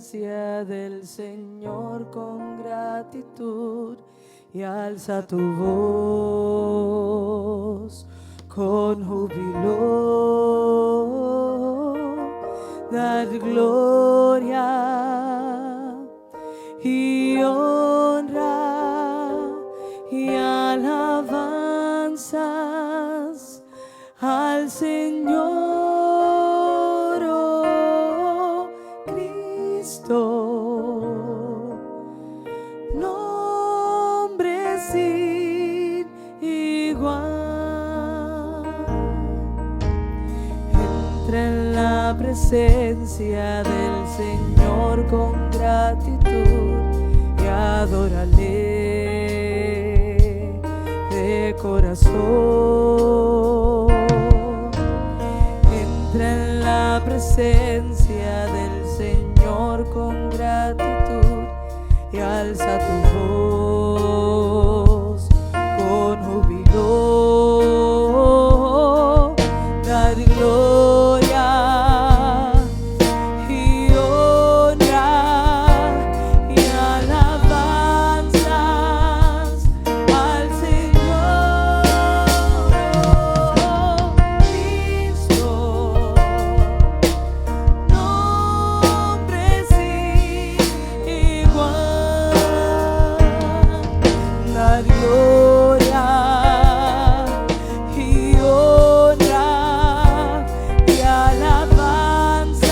presencia del Señor con gratitud y alza tu voz con júbilo. Dad gloria y honra y alabanzas al Señor, oh Cristo, nombre sin igual. Entra en la presencia del Señor con gratitud y adórale de corazón. Entra en la presencia del Señor con gratitud y alza tu voz con júbilo. Dad gloria y honra y alabanzas al Señor, oh Cristo, nombre sin igual. Dad gloria y honra y alabanzas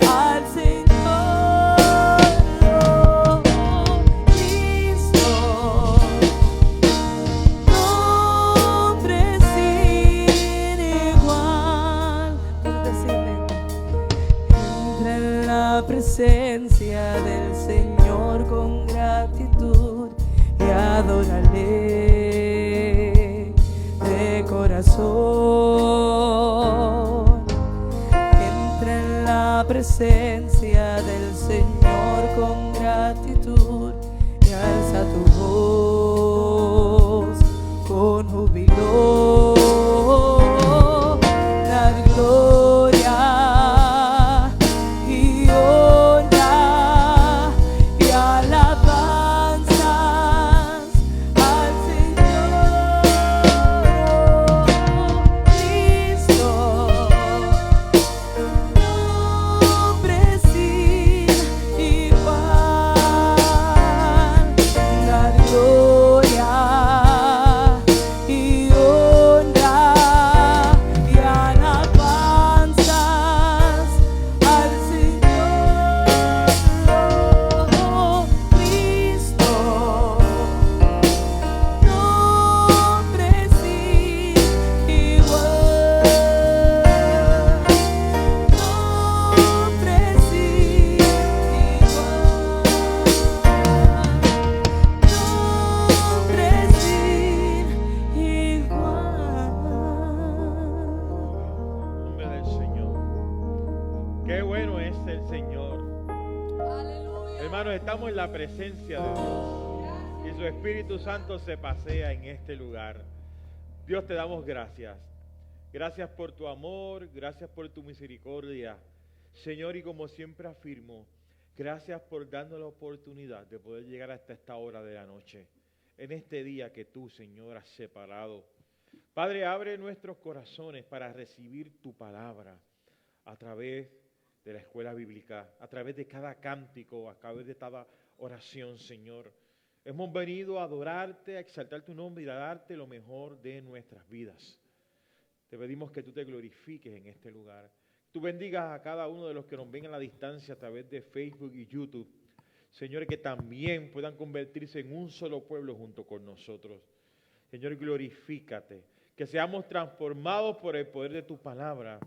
al Señor, oh Cristo, nombre sin igual. Puedes decirle: entra en la presencia del Señor con gratitud y adórale de corazón. Entra en la presencia del Señor con gratitud y alza tu voz con júbilo. Dad gloria y honra y alabanzas al Señor, Cristo, nombre sin igual. Dad gloria y honra y alabanzas al Señor, oh Cristo, nombre sin igual, nombre sin igual, nombre sin igual. Nombre del Señor. Qué bueno es el Señor. Hermanos, estamos en la presencia de Dios y su Espíritu Santo se pasea en este lugar. Dios, te damos gracias. Gracias por tu amor, gracias por tu misericordia. Señor, y como siempre afirmo, gracias por darnos la oportunidad de poder llegar hasta esta hora de la noche, en este día que tú, Señor, has separado. Padre, abre nuestros corazones para recibir tu palabra a través de la escuela bíblica, a través de cada cántico, a través de cada oración, Señor. Hemos venido a adorarte, a exaltar tu nombre y a darte lo mejor de nuestras vidas. Te pedimos que tú te glorifiques en este lugar. Tú bendigas a cada uno de los que nos ven a la distancia a través de Facebook y YouTube. Señor, que también puedan convertirse en un solo pueblo junto con nosotros. Señor, glorifícate. Que seamos transformados por el poder de tu palabra.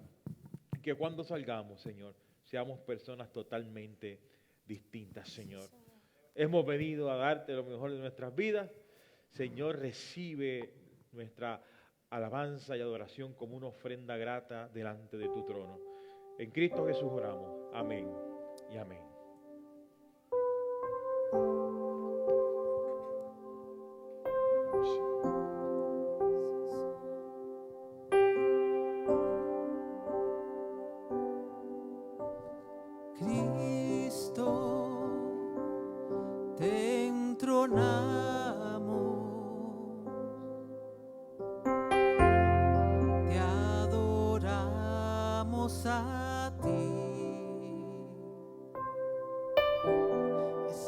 Que cuando salgamos, Señor, seamos personas totalmente distintas, Señor. Hemos venido a darte lo mejor de nuestras vidas. Señor, recibe nuestra alabanza y adoración como una ofrenda grata delante de tu trono. En Cristo Jesús oramos. Amén y amén. Cristo.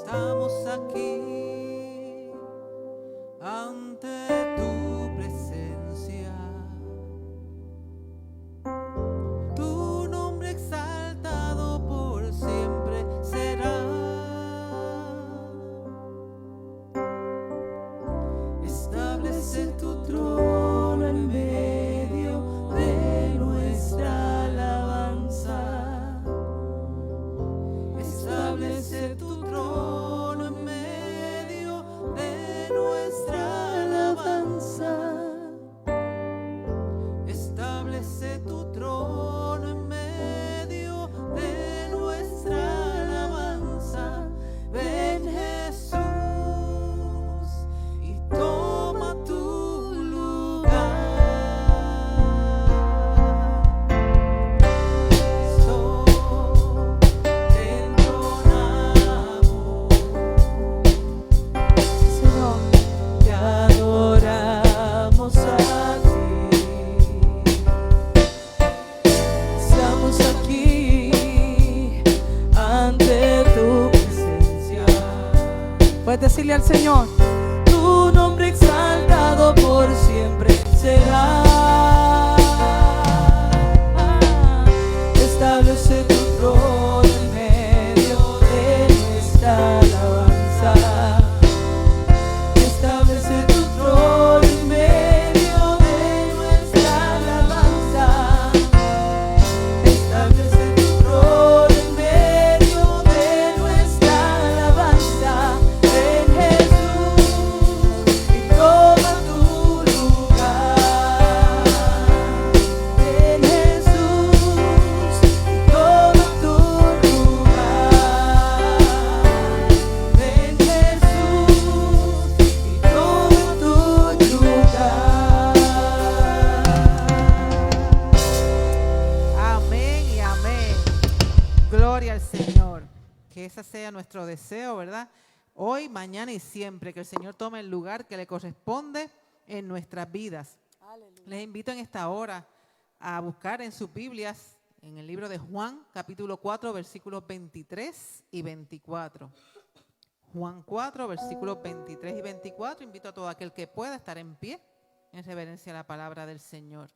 Estamos aquí ante tu presencia. Tu nombre exaltado por siempre será. Establece tu trono en medio de nuestra alabanza. Establece tu trono en medio de nuestra alabanza. Establece tu trono en medio de nuestra alabanza. Ven Jesús y toma tu lugar. Cristo, te entonamos. Señor, te adoramos a ti. Estamos aquí ante tu presencia. Puedes decirle al Señor: tu nombre exaltado por siempre será. Establece tu trono en medio de nuestra alabanza. Establece tu trono en medio de nuestra alabanza. Establece tu trono en medio de nuestra alabanza. Ven Jesús y toma tu lugar. Ven Jesús y toma tu lugar. Ven Jesús y toma tu lugar. Amén y amén. Gloria al Señor. Que ese sea nuestro deseo, ¿verdad? Hoy, mañana y siempre, que el Señor tome el lugar que le corresponde en nuestras vidas. Les invito en esta hora a buscar en sus Biblias, en el libro de Juan, capítulo 4, versículos 23 y 24. Juan 4, versículos 23 y 24. Invito a todo aquel que pueda estar en pie en reverencia a la palabra del Señor.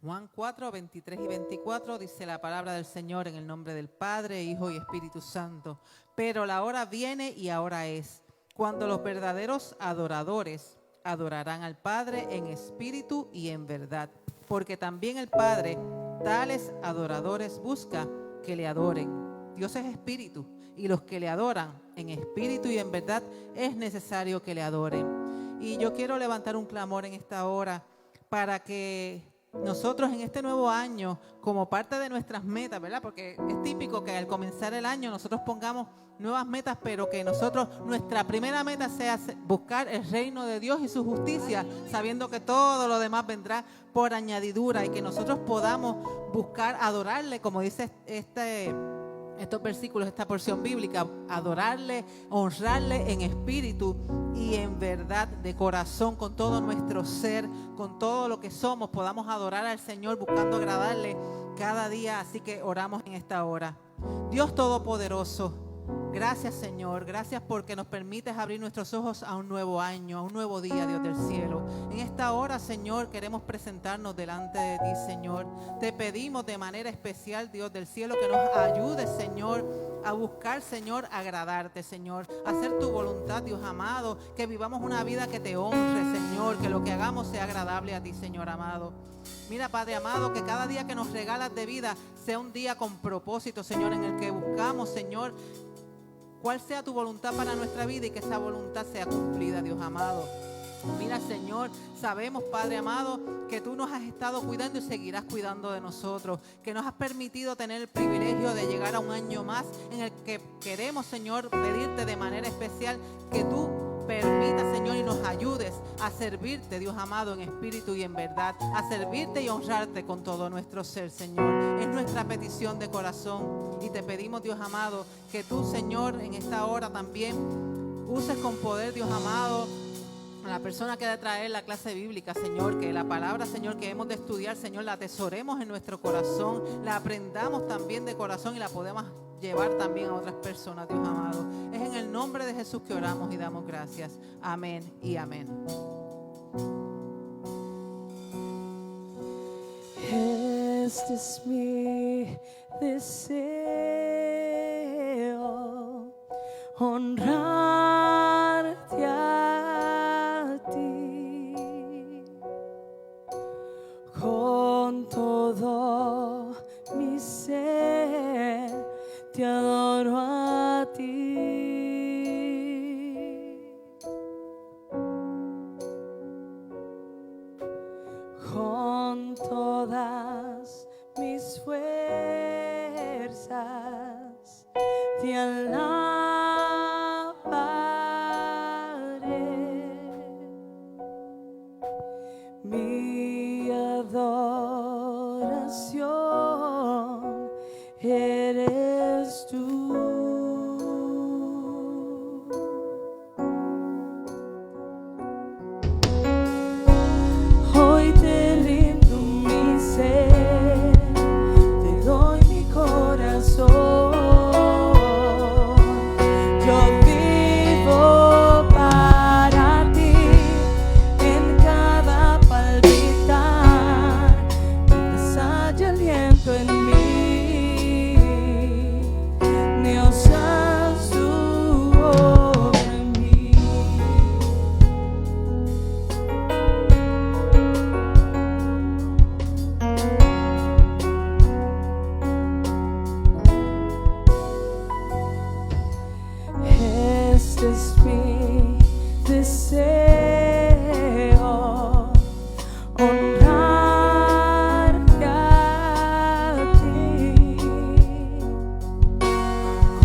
Juan 4, 23 y 24 dice la palabra del Señor en el nombre del Padre, Hijo y Espíritu Santo. Pero la hora viene y ahora es, cuando los verdaderos adoradores adorarán al Padre en espíritu y en verdad. Porque también el Padre tales adoradores busca que le adoren. Dios es espíritu y los que le adoran en espíritu y en verdad es necesario que le adoren. Y yo quiero levantar un clamor en esta hora para que nosotros en este nuevo año, como parte de nuestras metas, ¿verdad? Porque es típico que al comenzar el año nosotros pongamos nuevas metas, pero que nuestra primera meta sea buscar el reino de Dios y su justicia, sabiendo que todo lo demás vendrá por añadidura, y que nosotros podamos buscar adorarle, como dice estos versículos, esta porción bíblica, adorarle, honrarle en espíritu y en verdad, de corazón, con todo nuestro ser, con todo lo que somos, podamos adorar al Señor buscando agradarle cada día. Así que oramos en esta hora. Dios Todopoderoso, gracias Señor, gracias porque nos permites abrir nuestros ojos a un nuevo año, a un nuevo día, Dios del cielo. En esta hora, Señor, queremos presentarnos delante de ti, Señor. Te pedimos de manera especial, Dios del cielo, que nos ayudes, Señor, a buscar, Señor, agradarte, Señor, hacer tu voluntad, Dios amado, que vivamos una vida que te honre, Señor, que lo que hagamos sea agradable a ti, Señor amado. Mira, Padre amado, que cada día que nos regalas de vida sea un día con propósito, Señor, en el que buscamos, Señor, cuál sea tu voluntad para nuestra vida y que esa voluntad sea cumplida, Dios amado. Mira, Señor, sabemos, Padre amado, que tú nos has estado cuidando y seguirás cuidando de nosotros, que nos has permitido tener el privilegio de llegar a un año más en el que queremos, Señor, pedirte de manera especial que tú permitas, Señor, y nos ayudes a servirte, Dios amado, en espíritu y en verdad, a servirte y honrarte con todo nuestro ser, Señor. Es nuestra petición de corazón y te pedimos, Dios amado, que tú, Señor, en esta hora también uses con poder, Dios amado, a la persona que ha de traer la clase bíblica, Señor, que la palabra, Señor, que hemos de estudiar, Señor, la atesoremos en nuestro corazón, la aprendamos también de corazón y la llevar también a otras personas, Dios amado. Es en el nombre de Jesús que oramos y damos gracias. Amén y amén. Este es mi deseo, honrarte a ti con todo mi ser, te adoro a ti. Con todas mis fuerzas te alabaré. Mi adoración eres tú. Hoy te rindo mi ser, te doy mi corazón. Yo vivo para ti en cada palpitar, mientras haya aliento en mí. Dios, haz tu obra en mí. Este es mi deseo, honrarte a ti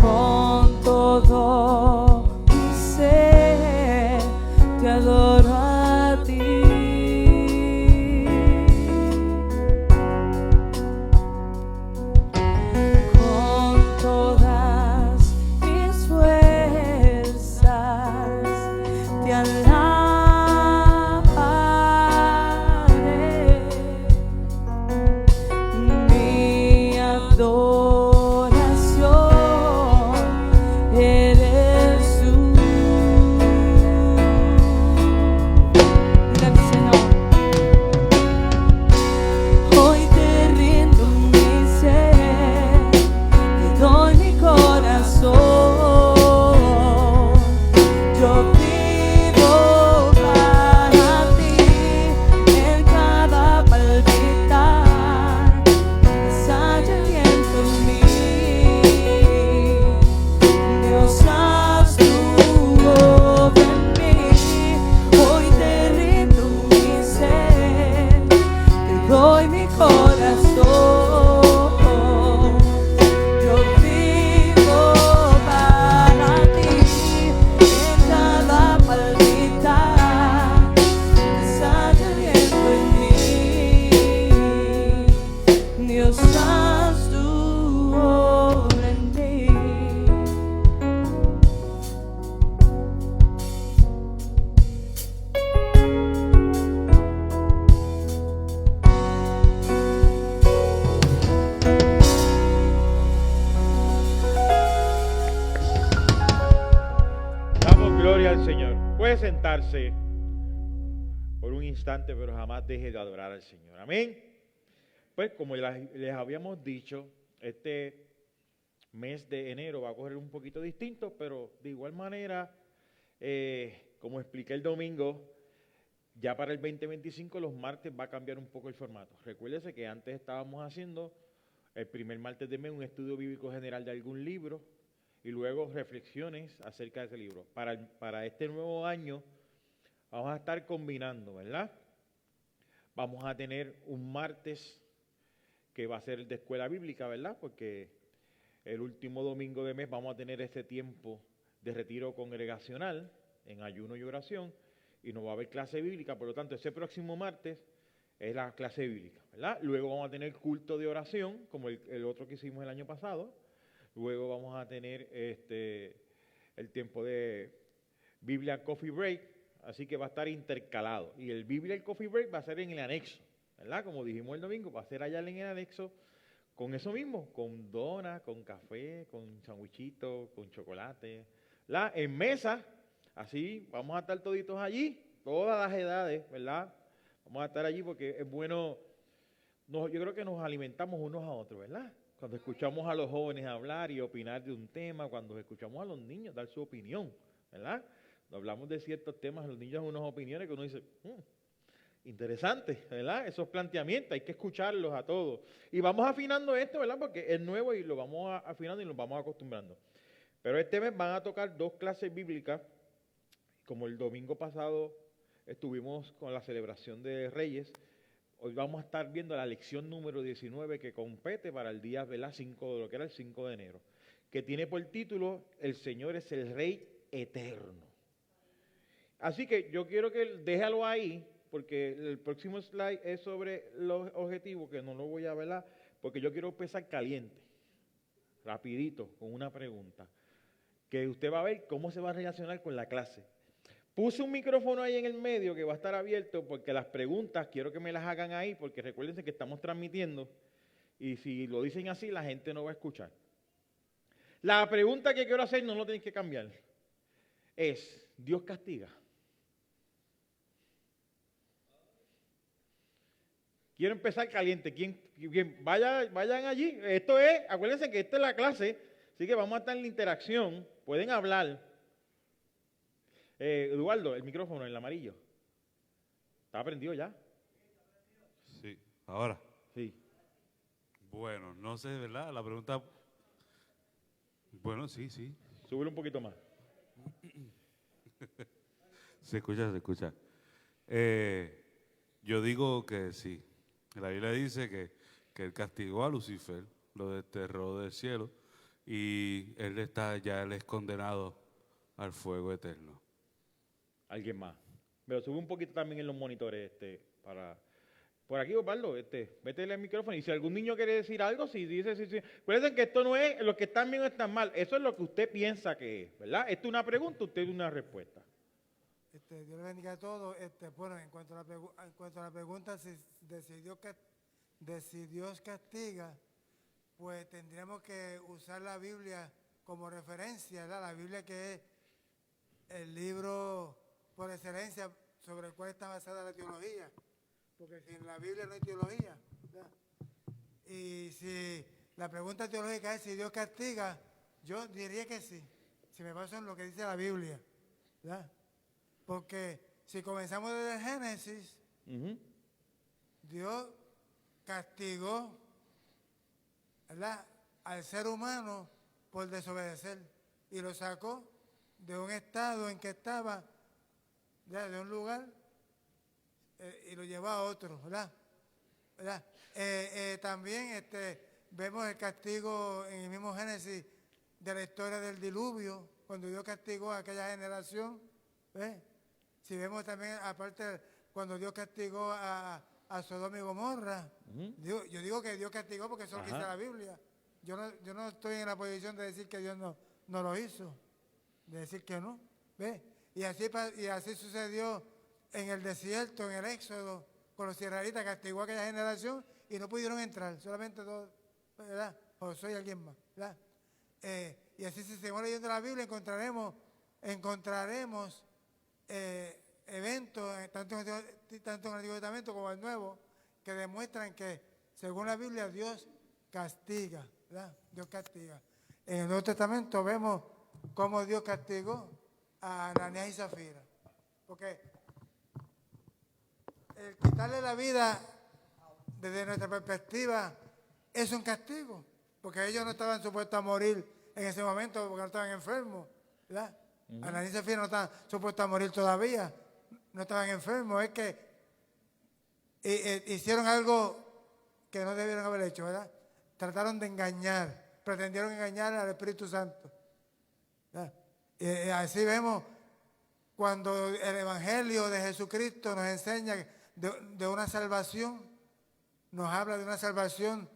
con todo mi ser, te adoro a ti. Con todas mis fuerzas te alabaré. Mi adoración eres tú. Dile al Señor. Hoy te rindo mi ser, te doy mi corazón. Yo vivo para ti en cada palpitar, mientras haya aliento en mí. Dios, haz tu obra en mí. Hoy te rindo mi ser, te doy mi corazón. Yo vivo para ti en cada palpitar, mientras haya aliento en mí. Dios, haz tu obra en mí. Damos gloria al Señor. Puede sentarse por un instante, pero jamás deje de adorar al Señor. Amén. Pues como les habíamos dicho, este mes de enero va a correr un poquito distinto, pero de igual manera, como expliqué el domingo, ya para el 2025 los martes va a cambiar un poco el formato. Recuérdese que antes estábamos haciendo el primer martes de mes un estudio bíblico general de algún libro y luego reflexiones acerca de ese libro. Para este nuevo año vamos a estar combinando, ¿verdad? Vamos a tener un martes que va a ser de escuela bíblica, ¿verdad? Porque el último domingo de mes vamos a tener este tiempo de retiro congregacional en ayuno y oración y no va a haber clase bíblica, por lo tanto ese próximo martes es la clase bíblica, ¿verdad? Luego vamos a tener culto de oración, como el otro que hicimos el año pasado. Luego vamos a tener el tiempo de Biblia Coffee Break, así que va a estar intercalado. Y el Biblia Coffee Break va a ser en el anexo, ¿verdad? Como dijimos el domingo, va a ser allá en el anexo con eso mismo, con donas, con café, con sandwichitos, con chocolate, ¿verdad? En mesa, así vamos a estar toditos allí, todas las edades, ¿verdad? Vamos a estar allí porque es bueno, yo creo que nos alimentamos unos a otros, ¿verdad? Cuando escuchamos a los jóvenes hablar y opinar de un tema, cuando escuchamos a los niños dar su opinión, ¿verdad? Cuando hablamos de ciertos temas, los niños dan unas opiniones que uno dice, interesante, ¿verdad? Esos planteamientos, hay que escucharlos a todos. Y vamos afinando esto, ¿verdad? Porque es nuevo y lo vamos afinando y nos vamos acostumbrando. Pero este mes van a tocar 2 clases bíblicas, como el domingo pasado estuvimos con la celebración de Reyes. Hoy vamos a estar viendo la lección número 19 que compete para el día, ¿verdad? 5, lo que era el 5 de enero, que tiene por título El Señor es el Rey Eterno. Así que yo quiero que déjalo ahí, porque el próximo slide es sobre los objetivos, que no lo voy a ver, porque yo quiero empezar caliente, rapidito, con una pregunta, que usted va a ver cómo se va a relacionar con la clase. Puse un micrófono ahí en el medio que va a estar abierto porque las preguntas quiero que me las hagan ahí, porque recuérdense que estamos transmitiendo y si lo dicen así la gente no va a escuchar. La pregunta que quiero hacer, no lo tienen que cambiar, es: ¿Dios castiga? Quiero empezar caliente. ¿Quién? Vayan allí. Esto es, acuérdense que esta es la clase, así que vamos a estar en la interacción. Pueden hablar. Eduardo, el micrófono, el amarillo. ¿Está prendido ya? Sí, ahora. Sí. Bueno, no sé, ¿verdad? La pregunta... Bueno, sí. Súbelo un poquito más. Se escucha. Yo digo que sí. La Biblia dice que él castigó a Lucifer, lo desterró del cielo, y él es condenado al fuego eterno. Alguien más. Me lo sube un poquito también en los monitores, para... Por aquí, Osvaldo, métele el micrófono. Y si algún niño quiere decir algo, si dice, sí. Acuérdense que esto no es, los que están bien o están mal. Eso es lo que usted piensa que es, ¿verdad? Esto es una pregunta, usted es una respuesta. Dios le bendiga a todos. Bueno, en cuanto a la pregunta, si Dios castiga, pues tendríamos que usar la Biblia como referencia, ¿verdad? La Biblia, que es el libro por excelencia sobre el cual está basada la teología, porque sin la Biblia no hay teología, ¿verdad? Y si la pregunta teológica es si Dios castiga, yo diría que sí, si me baso en lo que dice la Biblia, ¿verdad? Porque si comenzamos desde el Génesis, Dios castigó, ¿verdad?, al ser humano por desobedecer y lo sacó de un estado en que estaba, ¿verdad?, de un lugar, y lo llevó a otro, ¿verdad? También vemos el castigo en el mismo Génesis de la historia del diluvio, cuando Dios castigó a aquella generación, ¿ves? Si vemos también, aparte, cuando Dios castigó a Sodoma y Gomorra, yo digo que Dios castigó porque eso es lo que dice la Biblia. Yo no estoy en la posición de decir que Dios no lo hizo, de decir que no, ¿ves? Y así sucedió en el desierto, en el Éxodo, con los israelitas, castigó a aquella generación y no pudieron entrar, solamente dos, ¿verdad? Josué y alguien más, ¿verdad? Y así, si seguimos leyendo la Biblia, encontraremos eventos, tanto en el Antiguo Testamento como en el Nuevo, que demuestran que, según la Biblia, Dios castiga, ¿verdad? Dios castiga. En el Nuevo Testamento vemos cómo Dios castigó a Ananías y Zafira. Porque el quitarle la vida, desde nuestra perspectiva, es un castigo. Porque ellos no estaban supuestos a morir en ese momento porque no estaban enfermos, ¿verdad? Ananías y Zafira no estaban supuestos a morir todavía, no estaban enfermos, es que hicieron algo que no debieron haber hecho, ¿verdad? Trataron de engañar, pretendieron engañar al Espíritu Santo, ¿verdad? Así vemos cuando el Evangelio de Jesucristo nos enseña de una salvación, nos habla de una salvación,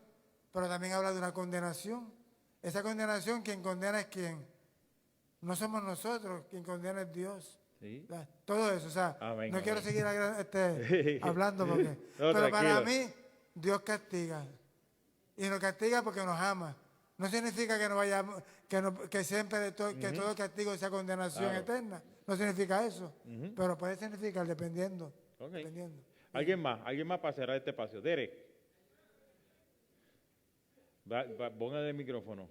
pero también habla de una condenación. Esa condenación, quien condena es quién. No somos nosotros, quien condena es Dios. ¿Sí? Todo eso, o sea, amén, no quiero seguir hablando porque... pero tranquilo. Para mí, Dios castiga. y nos castiga porque nos ama. No significa que no vayamos, que siempre que todo castigo sea condenación eterna. No significa eso. Pero puede significar dependiendo. Okay. dependiendo. ¿Alguien más para cerrar este espacio? Derek. Póngale el micrófono.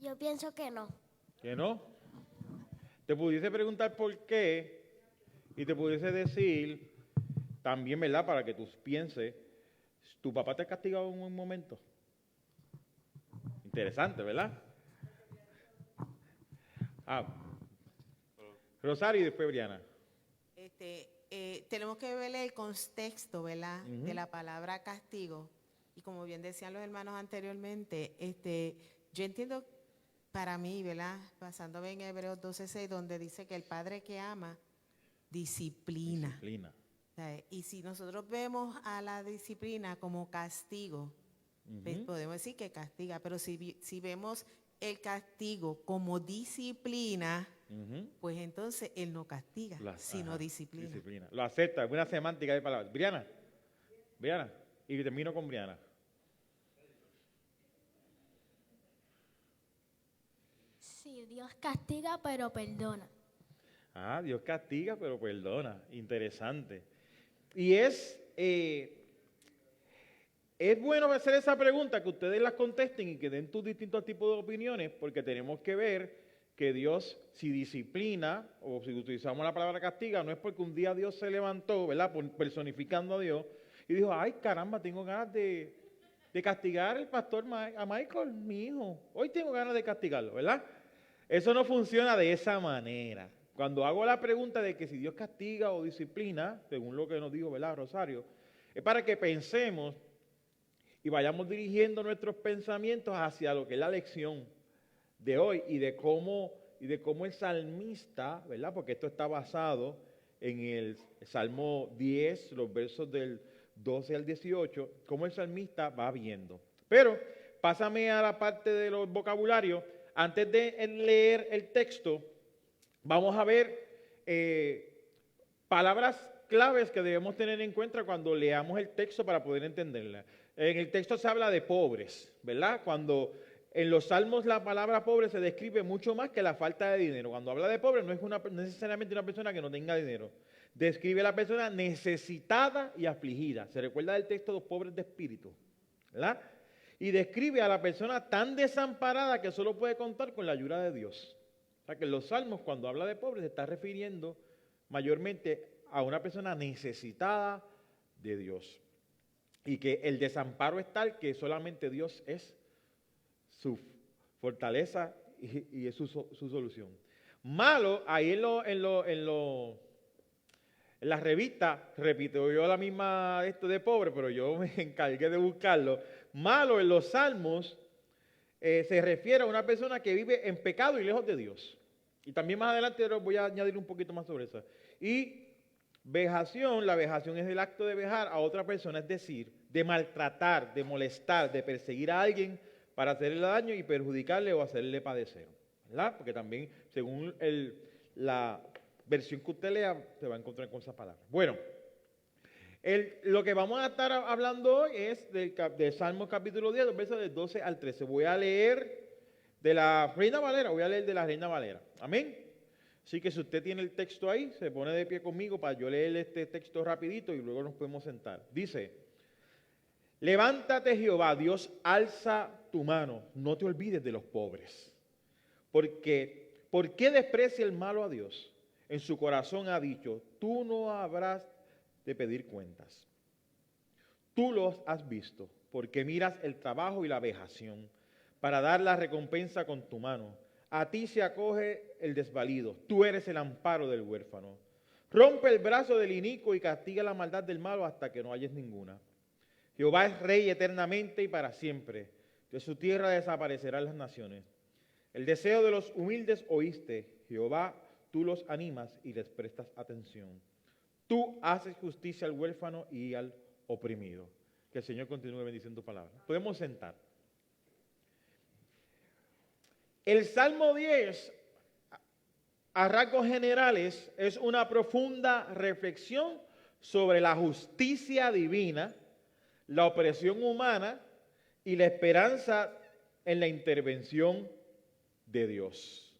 Yo pienso que no. ¿Que no? Te pudiese preguntar por qué y te pudiese decir también, ¿verdad? Para que tú pienses, ¿tu papá te ha castigado en un momento? Interesante, ¿verdad? Rosario y después Briana. Tenemos que ver el contexto, ¿verdad? De la palabra castigo. Y como bien decían los hermanos anteriormente, yo entiendo para mí, ¿verdad? Basándome en Hebreos 12:6, donde dice que el padre que ama, disciplina. Disciplina. Y si nosotros vemos a la disciplina como castigo, pues podemos decir que castiga, pero si vemos el castigo como disciplina, pues entonces él no castiga, sino disciplina. Lo acepta, es una semántica de palabras. Briana, y termino con Briana. Sí, Dios castiga pero perdona. Dios castiga pero perdona. Interesante. Y es bueno hacer esa pregunta, que ustedes las contesten y que den tus distintos tipos de opiniones, porque tenemos que ver que Dios, si disciplina, o si utilizamos la palabra castiga, no es porque un día Dios se levantó, ¿verdad?, personificando a Dios, y dijo, ay, caramba, tengo ganas de castigar al pastor a Michael, mi hijo. Hoy tengo ganas de castigarlo, ¿verdad? Eso no funciona de esa manera. Cuando hago la pregunta de que si Dios castiga o disciplina, según lo que nos dijo, ¿verdad, Rosario? Es para que pensemos y vayamos dirigiendo nuestros pensamientos hacia lo que es la lección de hoy y de cómo el salmista, ¿verdad? Porque esto está basado en el Salmo 10, los versos del 12 al 18, cómo el salmista va viendo. Pero pásame a la parte de los vocabularios. Antes de leer el texto, vamos a ver palabras claves que debemos tener en cuenta cuando leamos el texto para poder entenderla. En el texto se habla de pobres, ¿verdad? Cuando en los salmos la palabra pobre se describe mucho más que la falta de dinero. Cuando habla de pobre no es necesariamente una persona que no tenga dinero. Describe a la persona necesitada y afligida. Se recuerda del texto de los pobres de espíritu, ¿verdad? Y describe a la persona tan desamparada que solo puede contar con la ayuda de Dios. O sea que en los salmos, cuando habla de pobre, se está refiriendo mayormente a una persona necesitada de Dios. Y que el desamparo es tal que solamente Dios es su fortaleza y es su solución. Malo, ahí en la revista, repito yo la misma esto de pobre, pero yo me encargué de buscarlo. Malo en los salmos se refiere a una persona que vive en pecado y lejos de Dios. Y también más adelante voy a añadir un poquito más sobre eso. Y vejación, la vejación es el acto de vejar a otra persona, es decir, de maltratar, de molestar, de perseguir a alguien para hacerle daño y perjudicarle o hacerle padecer, ¿verdad? Porque también, según la versión que usted lea, se va a encontrar con esas palabras. Bueno, lo que vamos a estar hablando hoy es de Salmos capítulo 10, versos del 12 al 13. Voy a leer de la Reina Valera, amén. Así que si usted tiene el texto ahí, se pone de pie conmigo para yo leer este texto rapidito y luego nos podemos sentar. Dice, levántate Jehová, Dios, alza tu mano, no te olvides de los pobres. Porque, ¿por qué desprecia el malo a Dios? En su corazón ha dicho, tú no habrás de pedir cuentas. Tú los has visto, porque miras el trabajo y la vejación, para dar la recompensa con tu mano. A ti se acoge el desvalido, tú eres el amparo del huérfano. Rompe el brazo del inicuo y castiga la maldad del malo hasta que no halles ninguna. Jehová es rey eternamente y para siempre. De su tierra desaparecerán las naciones. El deseo de los humildes oíste, Jehová, tú los animas y les prestas atención. Tú haces justicia al huérfano y al oprimido. Que el Señor continúe bendiciendo tu palabra. Podemos sentar. El Salmo 10, a rasgos generales, es una profunda reflexión sobre la justicia divina, la opresión humana y la esperanza en la intervención de Dios.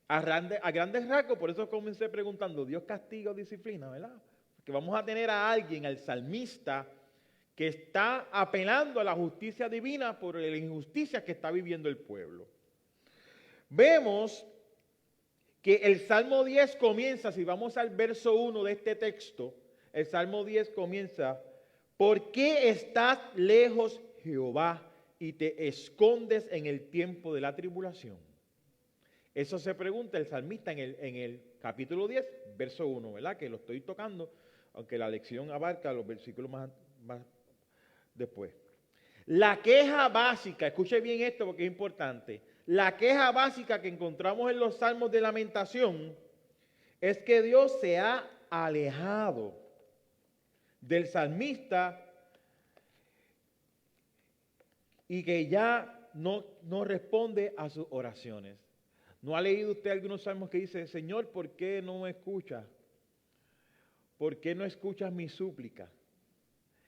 A grandes rasgos, por eso comencé preguntando, ¿Dios castiga o disciplina, verdad? Porque vamos a tener a alguien, al salmista, que está apelando a la justicia divina por la injusticia que está viviendo el pueblo. Vemos que el Salmo 10 comienza, si vamos al verso 1 de este texto, el Salmo 10 comienza, ¿por qué estás lejos, Jehová, y te escondes en el tiempo de la tribulación? Eso se pregunta el salmista en el capítulo 10, verso 1, ¿verdad? Que lo estoy tocando, aunque la lección abarca los versículos más después. La queja básica, escuche bien esto porque es importante, la queja básica que encontramos en los salmos de lamentación es que Dios se ha alejado del salmista y que ya no responde a sus oraciones. ¿No ha leído usted algunos salmos que dice, Señor, ¿por qué no me escuchas? ¿Por qué no escuchas mi súplica?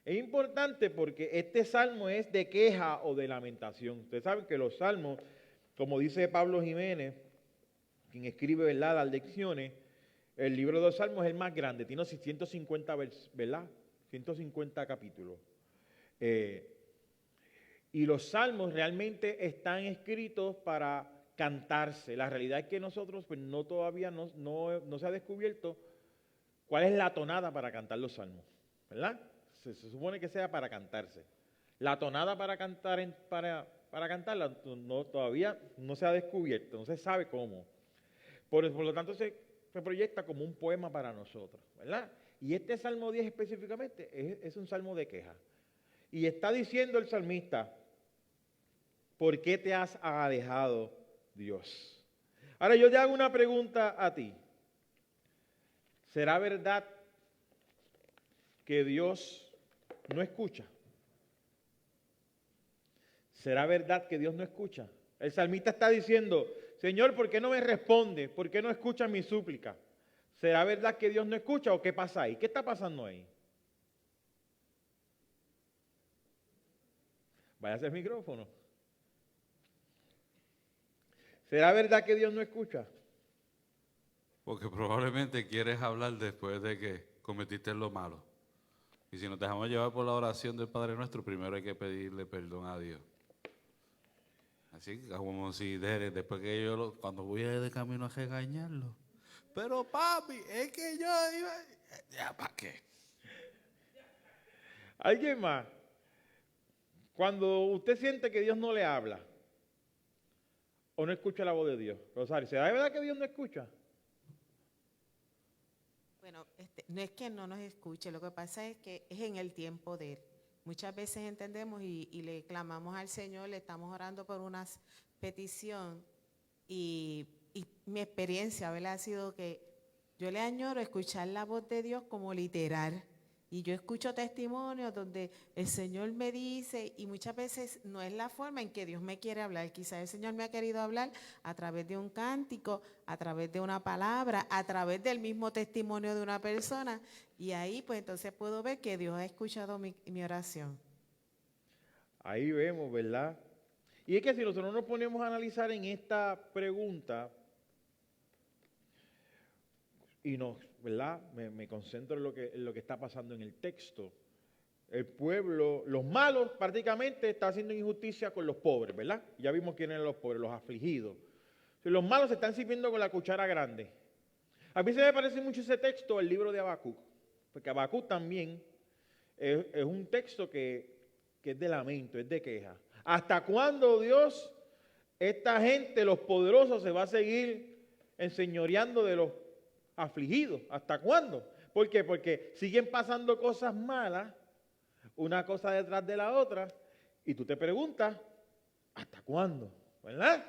Es importante porque este salmo es de queja o de lamentación. Ustedes saben que los salmos, como dice Pablo Jiménez, quien escribe, ¿verdad?, las lecciones, el libro de los salmos es el más grande, tiene 150 ¿verdad? 150 capítulos. Y los salmos realmente están escritos para cantarse. La realidad es que nosotros pues todavía no se ha descubierto cuál es la tonada para cantar los salmos, ¿verdad? Se supone que sea para cantarse. La tonada para cantar para cantarla todavía no se ha descubierto, no se sabe cómo. Por lo tanto se proyecta como un poema para nosotros, ¿verdad? Y este Salmo 10 específicamente es un salmo de queja. Y está diciendo el salmista, ¿por qué te has alejado, Dios? Ahora yo te hago una pregunta a ti. ¿Será verdad que Dios no escucha? ¿Será verdad que Dios no escucha? El salmista está diciendo, Señor, ¿por qué no me responde? ¿Por qué no escucha mi súplica? ¿Será verdad que Dios no escucha o qué pasa ahí? ¿Qué está pasando ahí? Váyase el micrófono. ¿Será verdad que Dios no escucha? Porque probablemente quieres hablar después de que cometiste lo malo. Y si nos dejamos llevar por la oración del Padre Nuestro, primero hay que pedirle perdón a Dios. Así como si después que cuando voy de camino a regañarlo. Pero papi, es que yo iba... ¿Ya para qué? ¿Alguien más? Cuando usted siente que Dios no le habla o no escucha la voz de Dios, Rosario, ¿será verdad que Dios no escucha? Bueno, no es que no nos escuche, lo que pasa es que es en el tiempo de Él. Muchas veces entendemos y le clamamos al Señor, le estamos orando por una petición y mi experiencia, ¿verdad?, ha sido que yo le añoro escuchar la voz de Dios como literal. Y yo escucho testimonios donde el Señor me dice, y muchas veces no es la forma en que Dios me quiere hablar. Quizás el Señor me ha querido hablar a través de un cántico, a través de una palabra, a través del mismo testimonio de una persona. Y ahí pues entonces puedo ver que Dios ha escuchado mi oración. Ahí vemos, ¿verdad? Y es que si nosotros nos ponemos a analizar en esta pregunta, y ¿verdad? Me concentro en lo que está pasando en el texto. El pueblo, los malos prácticamente están haciendo injusticia con los pobres, ¿verdad? Ya vimos quiénes eran los pobres, los afligidos. Los malos se están sirviendo con la cuchara grande. A mí se me parece mucho ese texto al libro de Habacuc, porque Habacuc también es un texto que es de lamento, es de queja. ¿Hasta cuándo, Dios, esta gente, los poderosos, se va a seguir enseñoreando de los afligidos? ¿Hasta cuándo? ¿Por qué? Porque siguen pasando cosas malas, una cosa detrás de la otra, y tú te preguntas, ¿hasta cuándo? ¿Verdad?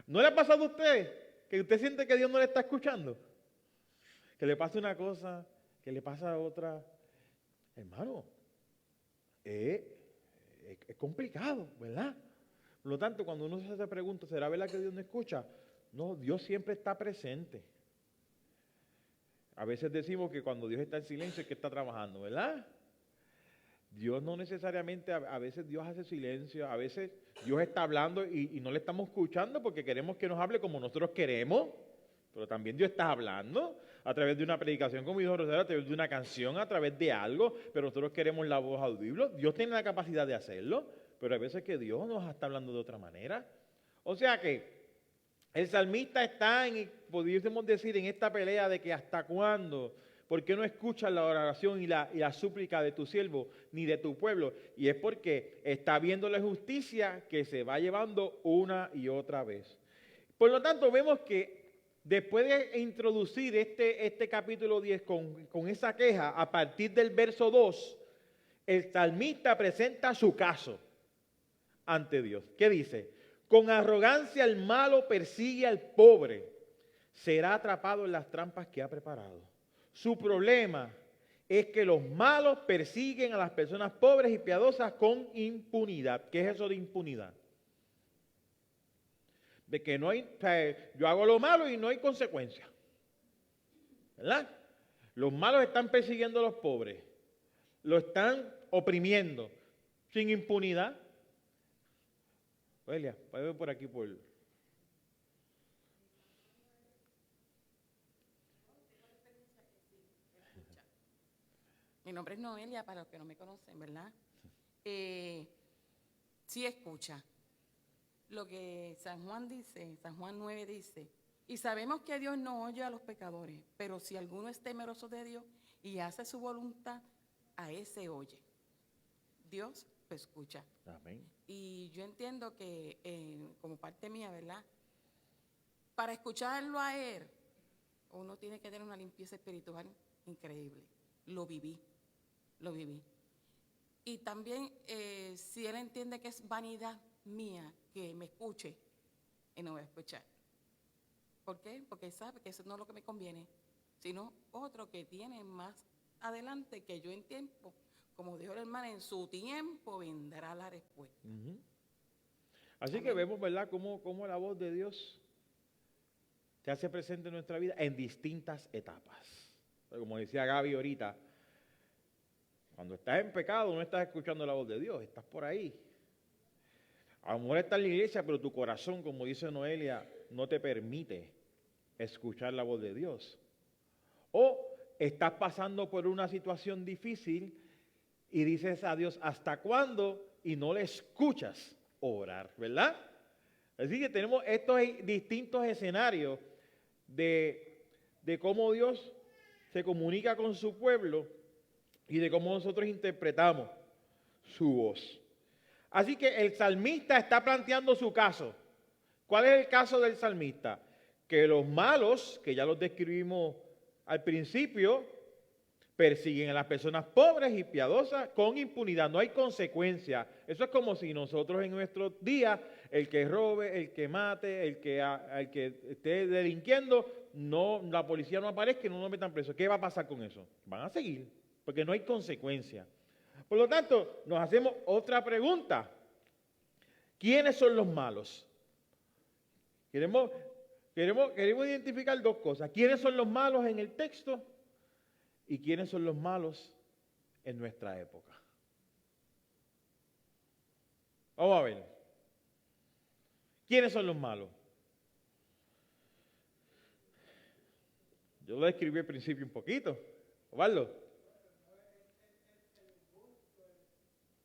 ¿No le ha pasado a usted que usted siente que Dios no le está escuchando? Que le pasa una cosa, que le pasa otra. Hermano, es complicado, ¿verdad? Por lo tanto, cuando uno se pregunta, ¿será verdad que Dios no escucha? No, Dios siempre está presente. A veces decimos que cuando Dios está en silencio es que está trabajando, ¿verdad? Dios no necesariamente, a veces Dios hace silencio, a veces Dios está hablando y no le estamos escuchando porque queremos que nos hable como nosotros queremos, pero también Dios está hablando a través de una predicación, como dijo Rosario, a través de una canción, a través de algo, pero nosotros queremos la voz audible. Dios tiene la capacidad de hacerlo, pero hay veces que Dios nos está hablando de otra manera. O sea que el salmista está, pudiésemos decir, en esta pelea de que hasta cuándo. ¿Por qué no escuchas la oración y la súplica de tu siervo ni de tu pueblo? Y es porque está viendo la justicia que se va llevando una y otra vez. Por lo tanto, vemos que después de introducir este capítulo 10 con esa queja, a partir del verso 2, el salmista presenta su caso ante Dios. ¿Qué dice? Con arrogancia el malo persigue al pobre, será atrapado en las trampas que ha preparado. Su problema es que los malos persiguen a las personas pobres y piadosas con impunidad. ¿Qué es eso de impunidad? De que no hay, o sea, yo hago lo malo y no hay consecuencia. ¿Verdad? Los malos están persiguiendo a los pobres, lo están oprimiendo sin impunidad. Elia, puede ver por aquí por... Mi nombre es Noelia, para los que no me conocen, ¿verdad? Sí escucha lo que San Juan dice, San Juan 9 dice, y sabemos que Dios no oye a los pecadores, pero si alguno es temeroso de Dios y hace su voluntad, a ese oye. Dios lo escucha. Amén. Y yo entiendo que, como parte mía, ¿verdad? Para escucharlo a Él, uno tiene que tener una limpieza espiritual increíble. Lo viví. Y también, si Él entiende que es vanidad mía que me escuche, Él no va a escuchar. ¿Por qué? Porque Él sabe que eso no es lo que me conviene, sino otro que tiene más adelante, que yo en tiempo, como dijo la hermana, en su tiempo vendrá la respuesta. Así Amén. Que vemos, ¿verdad?, cómo la voz de Dios se hace presente en nuestra vida en distintas etapas. Como decía Gaby ahorita, cuando estás en pecado no estás escuchando la voz de Dios, estás por ahí. A lo mejor estás en la iglesia, pero tu corazón, como dice Noelia, no te permite escuchar la voz de Dios. O estás pasando por una situación difícil y dices a Dios, ¿hasta cuándo? Y no le escuchas orar, ¿verdad? Así que tenemos estos distintos escenarios de cómo Dios se comunica con su pueblo y de cómo nosotros interpretamos su voz. Así que el salmista está planteando su caso. ¿Cuál es el caso del salmista? Que los malos, que ya los describimos al principio, persiguen a las personas pobres y piadosas con impunidad. No hay consecuencia. Eso es como si nosotros en nuestros días, el que robe, el que mate, el que esté delinquiendo, la policía no aparezca y no lo metan preso. ¿Qué va a pasar con eso? Van a seguir, porque no hay consecuencia. Por lo tanto, nos hacemos otra pregunta. ¿Quiénes son los malos? Queremos identificar dos cosas. ¿Quiénes son los malos en el texto? ¿Y quiénes son los malos en nuestra época? Vamos a ver. ¿Quiénes son los malos? Yo lo describí al principio un poquito. Osvaldo.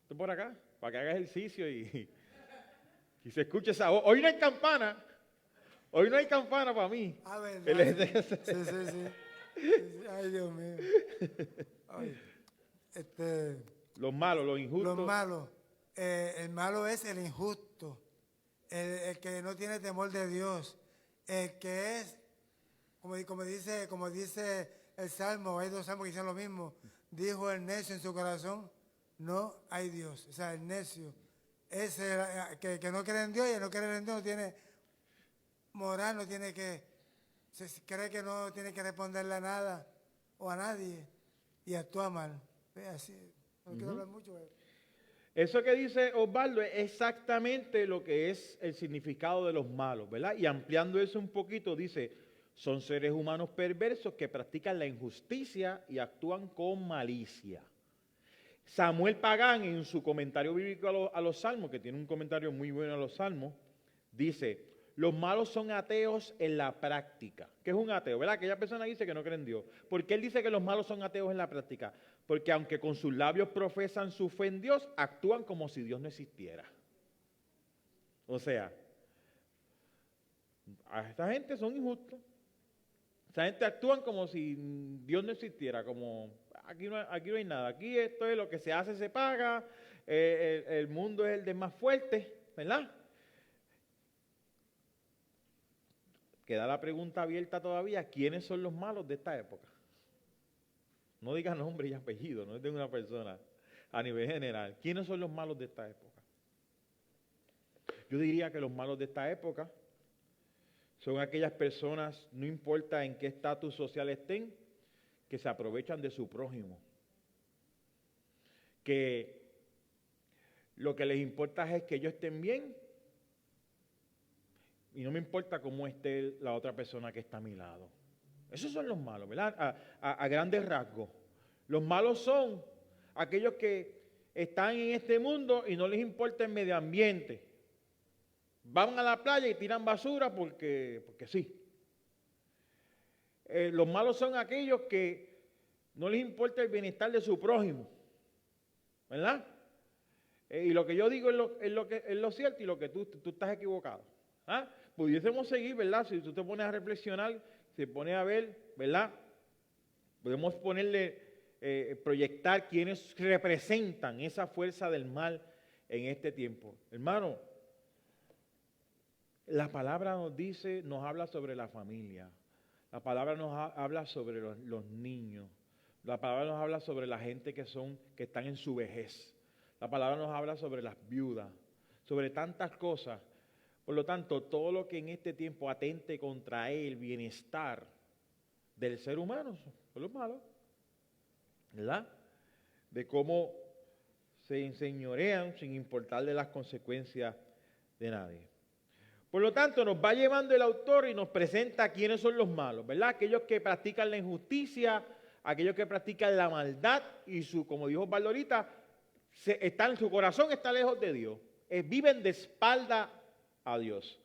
Tú por acá, para que haga ejercicio y se escuche esa voz. Hoy no hay campana. Hoy no hay campana para mí. A ver. Sí. Ay, Dios mío. Ay, los malos, los injustos. Los malos. El malo es el injusto. El que no tiene temor de Dios. El que es, como dice el Salmo, hay dos salmos que dicen lo mismo. Dijo el necio en su corazón, no hay Dios. O sea, el necio. Ese que no cree en Dios y el no cree en Dios no tiene moral, no tiene se cree que no tiene que responderle a nada o a nadie y actúa mal. Así, no quiero hablar mucho. Eso que dice Osvaldo es exactamente lo que es el significado de los malos, ¿verdad? Y ampliando eso un poquito, dice, son seres humanos perversos que practican la injusticia y actúan con malicia. Samuel Pagán, en su comentario bíblico a los Salmos, que tiene un comentario muy bueno a los Salmos, dice, los malos son ateos en la práctica. ¿Qué es un ateo? ¿Verdad? Aquella persona dice que no cree en Dios. ¿Por qué él dice que los malos son ateos en la práctica? Porque aunque con sus labios profesan su fe en Dios, actúan como si Dios no existiera. O sea, a esta gente son injustos. Esta gente actúan como si Dios no existiera, como aquí no hay nada. Aquí esto es lo que se hace, se paga. El mundo es el de más fuerte, ¿verdad? Queda la pregunta abierta todavía, ¿quiénes son los malos de esta época? No diga nombre y apellido, no es de una persona, a nivel general. ¿Quiénes son los malos de esta época? Yo diría que los malos de esta época son aquellas personas, no importa en qué estatus social estén, que se aprovechan de su prójimo. Que lo que les importa es que ellos estén bien y no me importa cómo esté la otra persona que está a mi lado. Esos son los malos, ¿verdad? A grandes rasgos. Los malos son aquellos que están en este mundo y no les importa el medio ambiente. Van a la playa y tiran basura porque sí. Los malos son aquellos que no les importa el bienestar de su prójimo, ¿verdad? Y lo que yo digo es lo cierto y lo que tú estás equivocado. ¿Ah? Pudiésemos seguir, ¿verdad? Si tú te pones a reflexionar, se pone a ver, ¿verdad? Podemos proyectar quienes representan esa fuerza del mal en este tiempo. Hermano, la palabra nos habla sobre la familia. La palabra nos habla sobre los niños. La palabra nos habla sobre la gente que están en su vejez. La palabra nos habla sobre las viudas, sobre tantas cosas. Por lo tanto, todo lo que en este tiempo atente contra el bienestar del ser humano son los malos, ¿verdad? De cómo se enseñorean sin importarle las consecuencias de nadie. Por lo tanto, nos va llevando el autor y nos presenta quiénes son los malos, ¿verdad? Aquellos que practican la injusticia, aquellos que practican la maldad y como dijo Osvaldo ahorita, su corazón está lejos de Dios. Viven de espalda a Dios.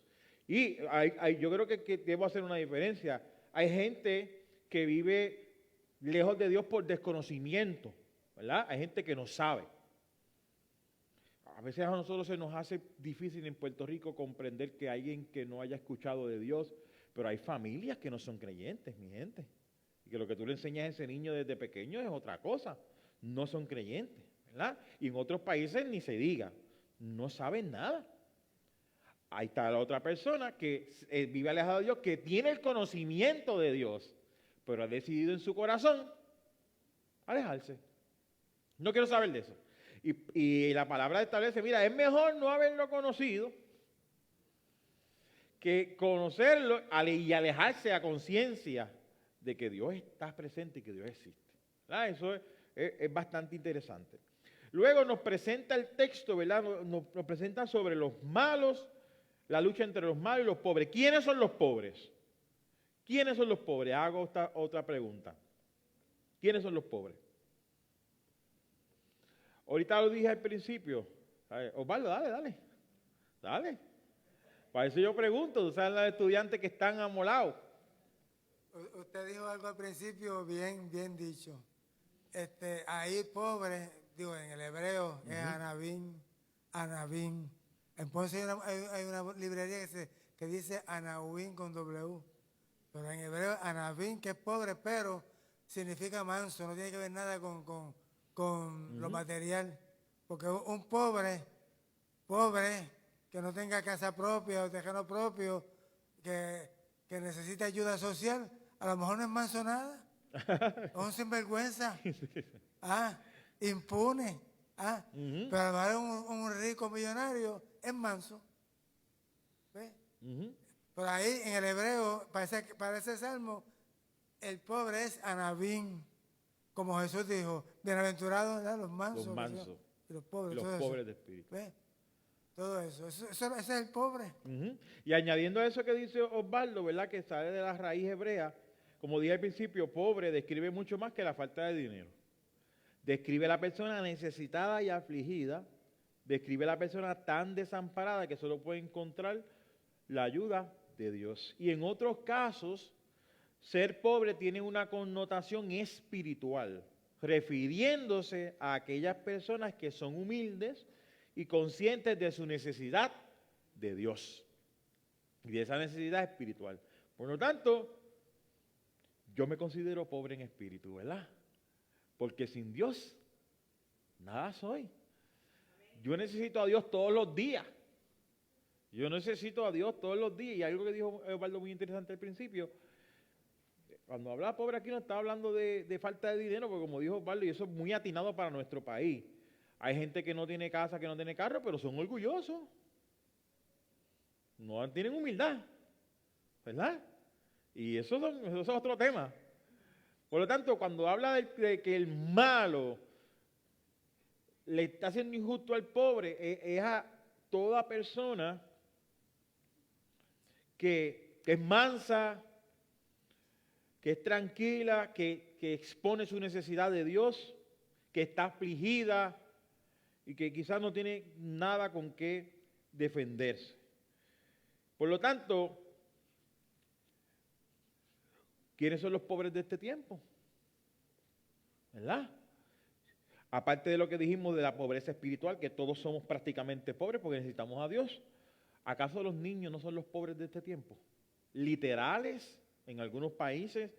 Y yo creo que debo hacer una diferencia. Hay gente que vive lejos de Dios por desconocimiento, ¿verdad? Hay gente que no sabe. A veces a nosotros se nos hace difícil en Puerto Rico comprender que alguien que no haya escuchado de Dios, pero hay familias que no son creyentes, mi gente. Y que lo que tú le enseñas a ese niño desde pequeño es otra cosa. No son creyentes, ¿verdad? Y en otros países ni se diga, no saben nada. Ahí está la otra persona que vive alejada de Dios, que tiene el conocimiento de Dios, pero ha decidido en su corazón alejarse. No quiero saber de eso. Y la palabra establece, mira, es mejor no haberlo conocido que conocerlo y alejarse a conciencia de que Dios está presente y que Dios existe. ¿Verdad? Eso es bastante interesante. Luego nos presenta el texto, ¿verdad? Nos presenta sobre los malos, la lucha entre los malos y los pobres. ¿Quiénes son los pobres? ¿Quiénes son los pobres? Hago otra pregunta. ¿Quiénes son los pobres? Ahorita lo dije al principio. Osvaldo, dale. Para eso yo pregunto, tú sabes los estudiantes que están amolados. Usted dijo algo al principio bien dicho. Ahí pobre, digo en el hebreo, es Anabín. Entonces hay una librería que dice Anahuín con W. Pero en hebreo Anabín, que es pobre, pero significa manso, no tiene que ver nada con lo material. Porque un pobre que no tenga casa propia o terreno propio, que necesita ayuda social, a lo mejor no es manso nada. Es un sinvergüenza. Impune. Pero a lo mejor un rico millonario es manso. ¿Ves? Por ahí en el hebreo, para ese salmo, el pobre es Anabín. Como Jesús dijo, bienaventurados los mansos. Los mansos. Y los pobres. Y los pobres de espíritu. ¿Ves? Todo eso. Ese es el pobre. Y añadiendo a eso que dice Osvaldo, ¿verdad? Que sale de la raíz hebrea, como dije al principio, pobre describe mucho más que la falta de dinero. Describe a la persona necesitada y afligida. Describe a la persona tan desamparada que solo puede encontrar la ayuda de Dios. Y en otros casos, ser pobre tiene una connotación espiritual, refiriéndose a aquellas personas que son humildes y conscientes de su necesidad de Dios y de esa necesidad espiritual. Por lo tanto, yo me considero pobre en espíritu, ¿verdad? Porque sin Dios, nada soy. Yo necesito a Dios todos los días. Yo necesito a Dios todos los días. Y algo que dijo Osvaldo muy interesante al principio, cuando hablaba pobre aquí no estaba hablando de falta de dinero, porque como dijo Osvaldo, y eso es muy atinado para nuestro país. Hay gente que no tiene casa, que no tiene carro, pero son orgullosos. No tienen humildad, ¿verdad? Y eso es otro tema. Por lo tanto, cuando habla de que el malo le está haciendo injusto al pobre, es a toda persona que es mansa, que es tranquila, que expone su necesidad de Dios, que está afligida y que quizás no tiene nada con qué defenderse. Por lo tanto, ¿quiénes son los pobres de este tiempo? ¿Verdad? Aparte de lo que dijimos de la pobreza espiritual, que todos somos prácticamente pobres porque necesitamos a Dios, ¿acaso los niños no son los pobres de este tiempo? Literales, en algunos países,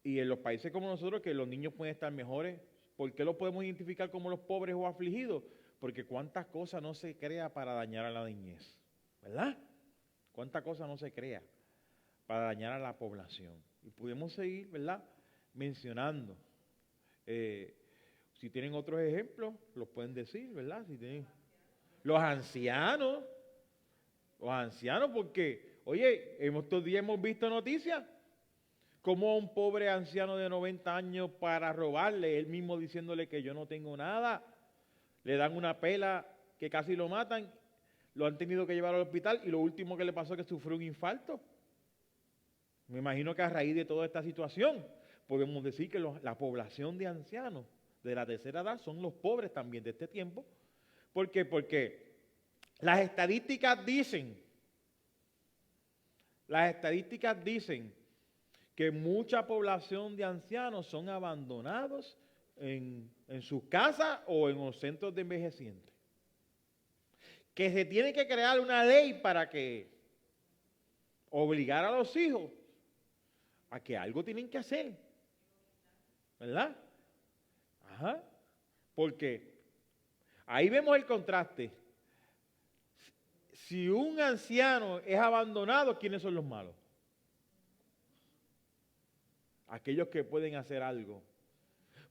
y en los países como nosotros, que los niños pueden estar mejores. ¿Por qué los podemos identificar como los pobres o afligidos? Porque cuántas cosas no se crea para dañar a la niñez, ¿verdad? Cuántas cosas no se crea para dañar a la población. Y podemos seguir, ¿verdad?, mencionando. Si tienen otros ejemplos, los pueden decir, ¿verdad? Si tienen los ancianos, porque, oye, estos días hemos visto noticias como a un pobre anciano de 90 años para robarle, él mismo diciéndole que yo no tengo nada, le dan una pela que casi lo matan, lo han tenido que llevar al hospital y lo último que le pasó es que sufrió un infarto. Me imagino que a raíz de toda esta situación podemos decir que la población de ancianos de la tercera edad son los pobres también de este tiempo. ¿Por qué? Porque las estadísticas dicen que mucha población de ancianos son abandonados en sus casas o en los centros de envejecientes. Que se tiene que crear una ley para que obligar a los hijos a que algo tienen que hacer, ¿verdad? Ajá, porque ahí vemos el contraste. Si un anciano es abandonado, ¿quiénes son los malos? Aquellos que pueden hacer algo.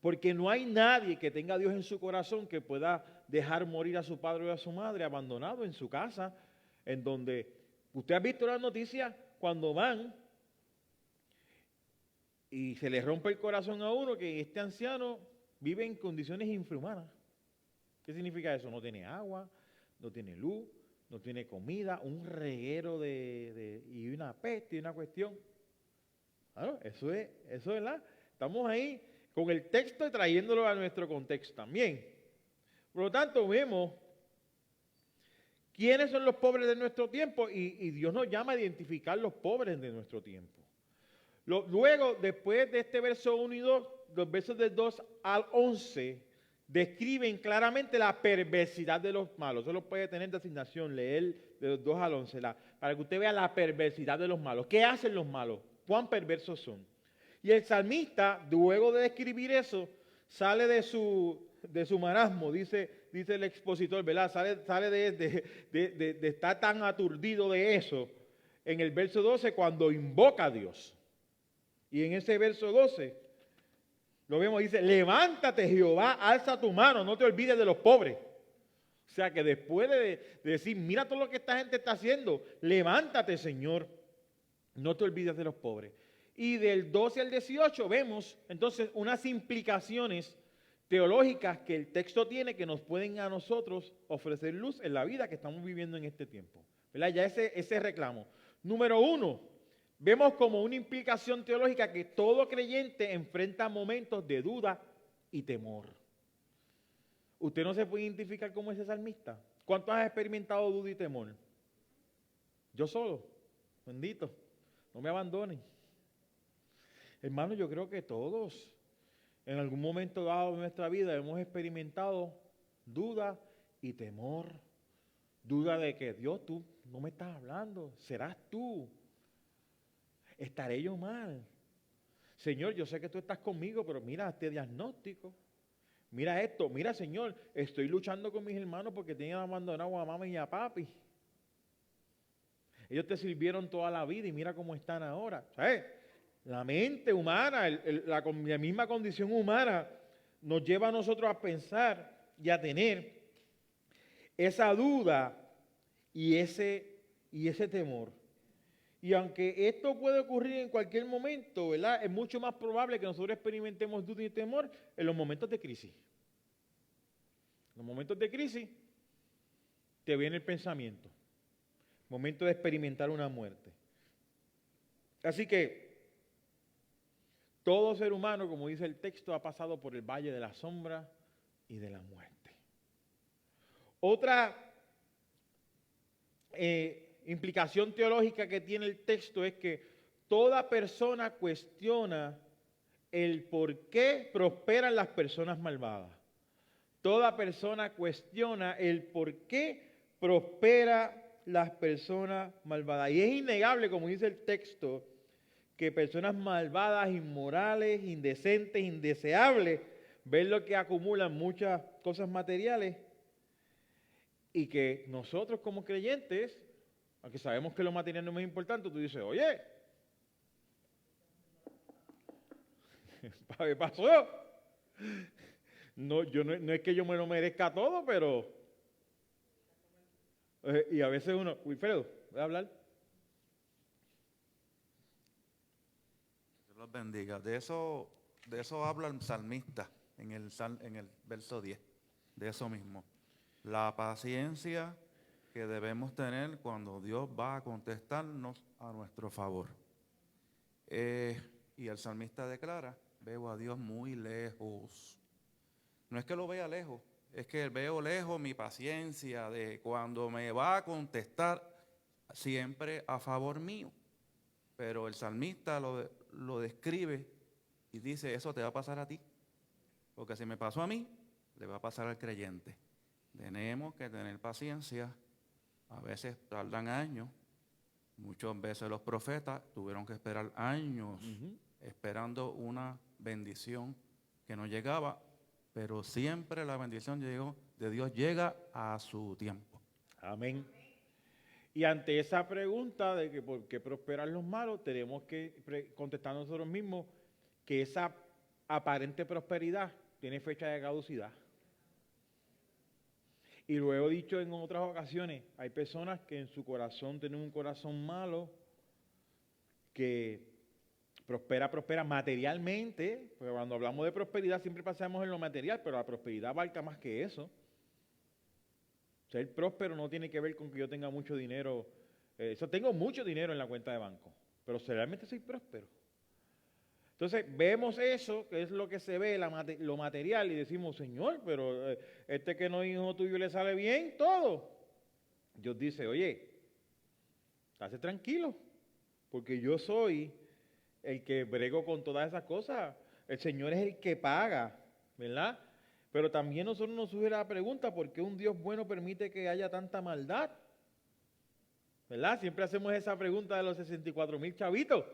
Porque no hay nadie que tenga a Dios en su corazón que pueda dejar morir a su padre o a su madre abandonado en su casa, en donde usted ha visto las noticias cuando van y se le rompe el corazón a uno que este anciano vive en condiciones infrahumanas. ¿Qué significa eso? No tiene agua, no tiene luz, no tiene comida, un reguero y una peste y una cuestión. Claro, eso es, ¿verdad? Estamos ahí con el texto y trayéndolo a nuestro contexto también. Por lo tanto, vemos quiénes son los pobres de nuestro tiempo y Dios nos llama a identificar los pobres de nuestro tiempo. Luego, después de este verso 1 y 2, los versos del 2 al 11 describen claramente la perversidad de los malos. Eso lo puede tener de asignación, leer de los 2 al 11, para que usted vea la perversidad de los malos. ¿Qué hacen los malos? ¿Cuán perversos son? Y el salmista, luego de describir eso, sale de su marasmo, dice el expositor, ¿verdad? Sale de estar tan aturdido de eso en el verso 12 cuando invoca a Dios. Y en ese verso 12, lo vemos, dice, levántate Jehová, alza tu mano, no te olvides de los pobres. O sea que después de decir, mira todo lo que esta gente está haciendo, levántate Señor, no te olvides de los pobres. Y del 12 al 18 vemos entonces unas implicaciones teológicas que el texto tiene que nos pueden a nosotros ofrecer luz en la vida que estamos viviendo en este tiempo. ¿Verdad? Ya ese reclamo. Número 1. Vemos como una implicación teológica que todo creyente enfrenta momentos de duda y temor. ¿Usted no se puede identificar como ese salmista? ¿Cuántos has experimentado duda y temor? Yo solo, bendito, no me abandonen. Hermano, yo creo que todos en algún momento dado de nuestra vida hemos experimentado duda y temor. Duda de que Dios, tú no me estás hablando, serás tú. ¿Estaré yo mal? Señor, yo sé que tú estás conmigo, pero mira este diagnóstico. Mira esto, mira Señor, estoy luchando con mis hermanos porque tienen abandonado a mamá y a papi. Ellos te sirvieron toda la vida y mira cómo están ahora. ¿Sabes? La mente humana, la misma condición humana nos lleva a nosotros a pensar y a tener esa duda y ese temor. Y aunque esto puede ocurrir en cualquier momento, ¿verdad? Es mucho más probable que nosotros experimentemos duda y temor en los momentos de crisis. En los momentos de crisis te viene el pensamiento. Momento de experimentar una muerte. Así que todo ser humano, como dice el texto, ha pasado por el valle de la sombra y de la muerte. Otra implicación teológica que tiene el texto es que toda persona cuestiona el por qué prosperan las personas malvadas. Toda persona cuestiona el por qué prospera las personas malvadas. Y es innegable, como dice el texto, que personas malvadas, inmorales, indecentes, indeseables, ven lo que acumulan muchas cosas materiales y que nosotros como creyentes, aunque sabemos que lo material no es muy importante, tú dices, oye, ¿qué pasó? No es que yo me lo merezca todo, pero... y a veces uno, Wilfredo, ¿voy a hablar? Dios los bendiga. De eso habla el salmista en el verso 10, de eso mismo. La paciencia que debemos tener cuando Dios va a contestarnos a nuestro favor. Y el salmista declara, veo a Dios muy lejos. No es que lo vea lejos, es que veo lejos mi paciencia de cuando me va a contestar siempre a favor mío. Pero el salmista lo describe y dice, eso te va a pasar a ti. Porque si me pasó a mí, le va a pasar al creyente. Tenemos que tener paciencia. A veces tardan años. Muchas veces los profetas tuvieron que esperar años esperando una bendición que no llegaba, pero siempre la bendición de Dios llega a su tiempo. Amén. Y ante esa pregunta de que por qué prosperan los malos, tenemos que contestar nosotros mismos que esa aparente prosperidad tiene fecha de caducidad. Y lo he dicho en otras ocasiones, hay personas que en su corazón tienen un corazón malo, que prospera materialmente, porque cuando hablamos de prosperidad siempre pasamos en lo material, pero la prosperidad abarca más que eso. Ser próspero no tiene que ver con que yo tenga mucho dinero. Tengo mucho dinero en la cuenta de banco, pero realmente soy próspero. Entonces vemos eso, que es lo que se ve, lo material, y decimos, Señor, pero que no es hijo tuyo le sale bien todo. Dios dice, oye, estate tranquilo, porque yo soy el que brego con todas esas cosas. El Señor es el que paga, ¿verdad? Pero también nosotros nos surge la pregunta, ¿por qué un Dios bueno permite que haya tanta maldad? ¿Verdad? Siempre hacemos esa pregunta de los 64,000 chavitos.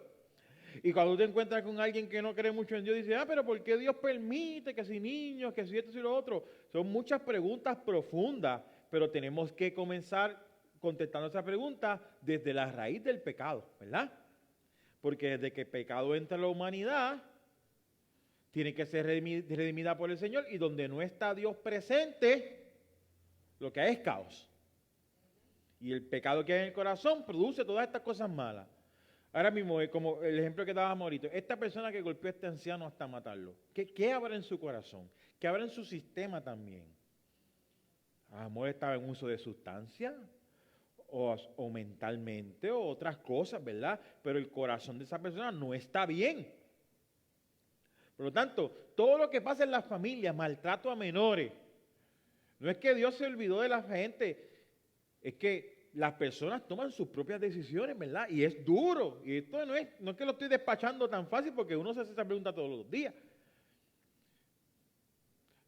Y cuando te encuentras con alguien que no cree mucho en Dios, dice, pero ¿por qué Dios permite que si niños, que si esto y lo otro? Son muchas preguntas profundas, pero tenemos que comenzar contestando esa pregunta desde la raíz del pecado, ¿verdad? Porque desde que el pecado entra en la humanidad, tiene que ser redimida por el Señor, y donde no está Dios presente, lo que hay es caos. Y el pecado que hay en el corazón produce todas estas cosas malas. Ahora mismo, como el ejemplo que dábamos ahorita, esta persona que golpeó a este anciano hasta matarlo, ¿qué habrá en su corazón? ¿Qué habrá en su sistema también? A lo mejor estaba en uso de sustancia, o mentalmente, o otras cosas, ¿verdad? Pero el corazón de esa persona no está bien. Por lo tanto, todo lo que pasa en las familias, maltrato a menores, No es que Dios se olvidó de la gente, es que las personas toman sus propias decisiones, ¿verdad? Y es duro. Y esto no es que lo estoy despachando tan fácil porque uno se hace esa pregunta todos los días.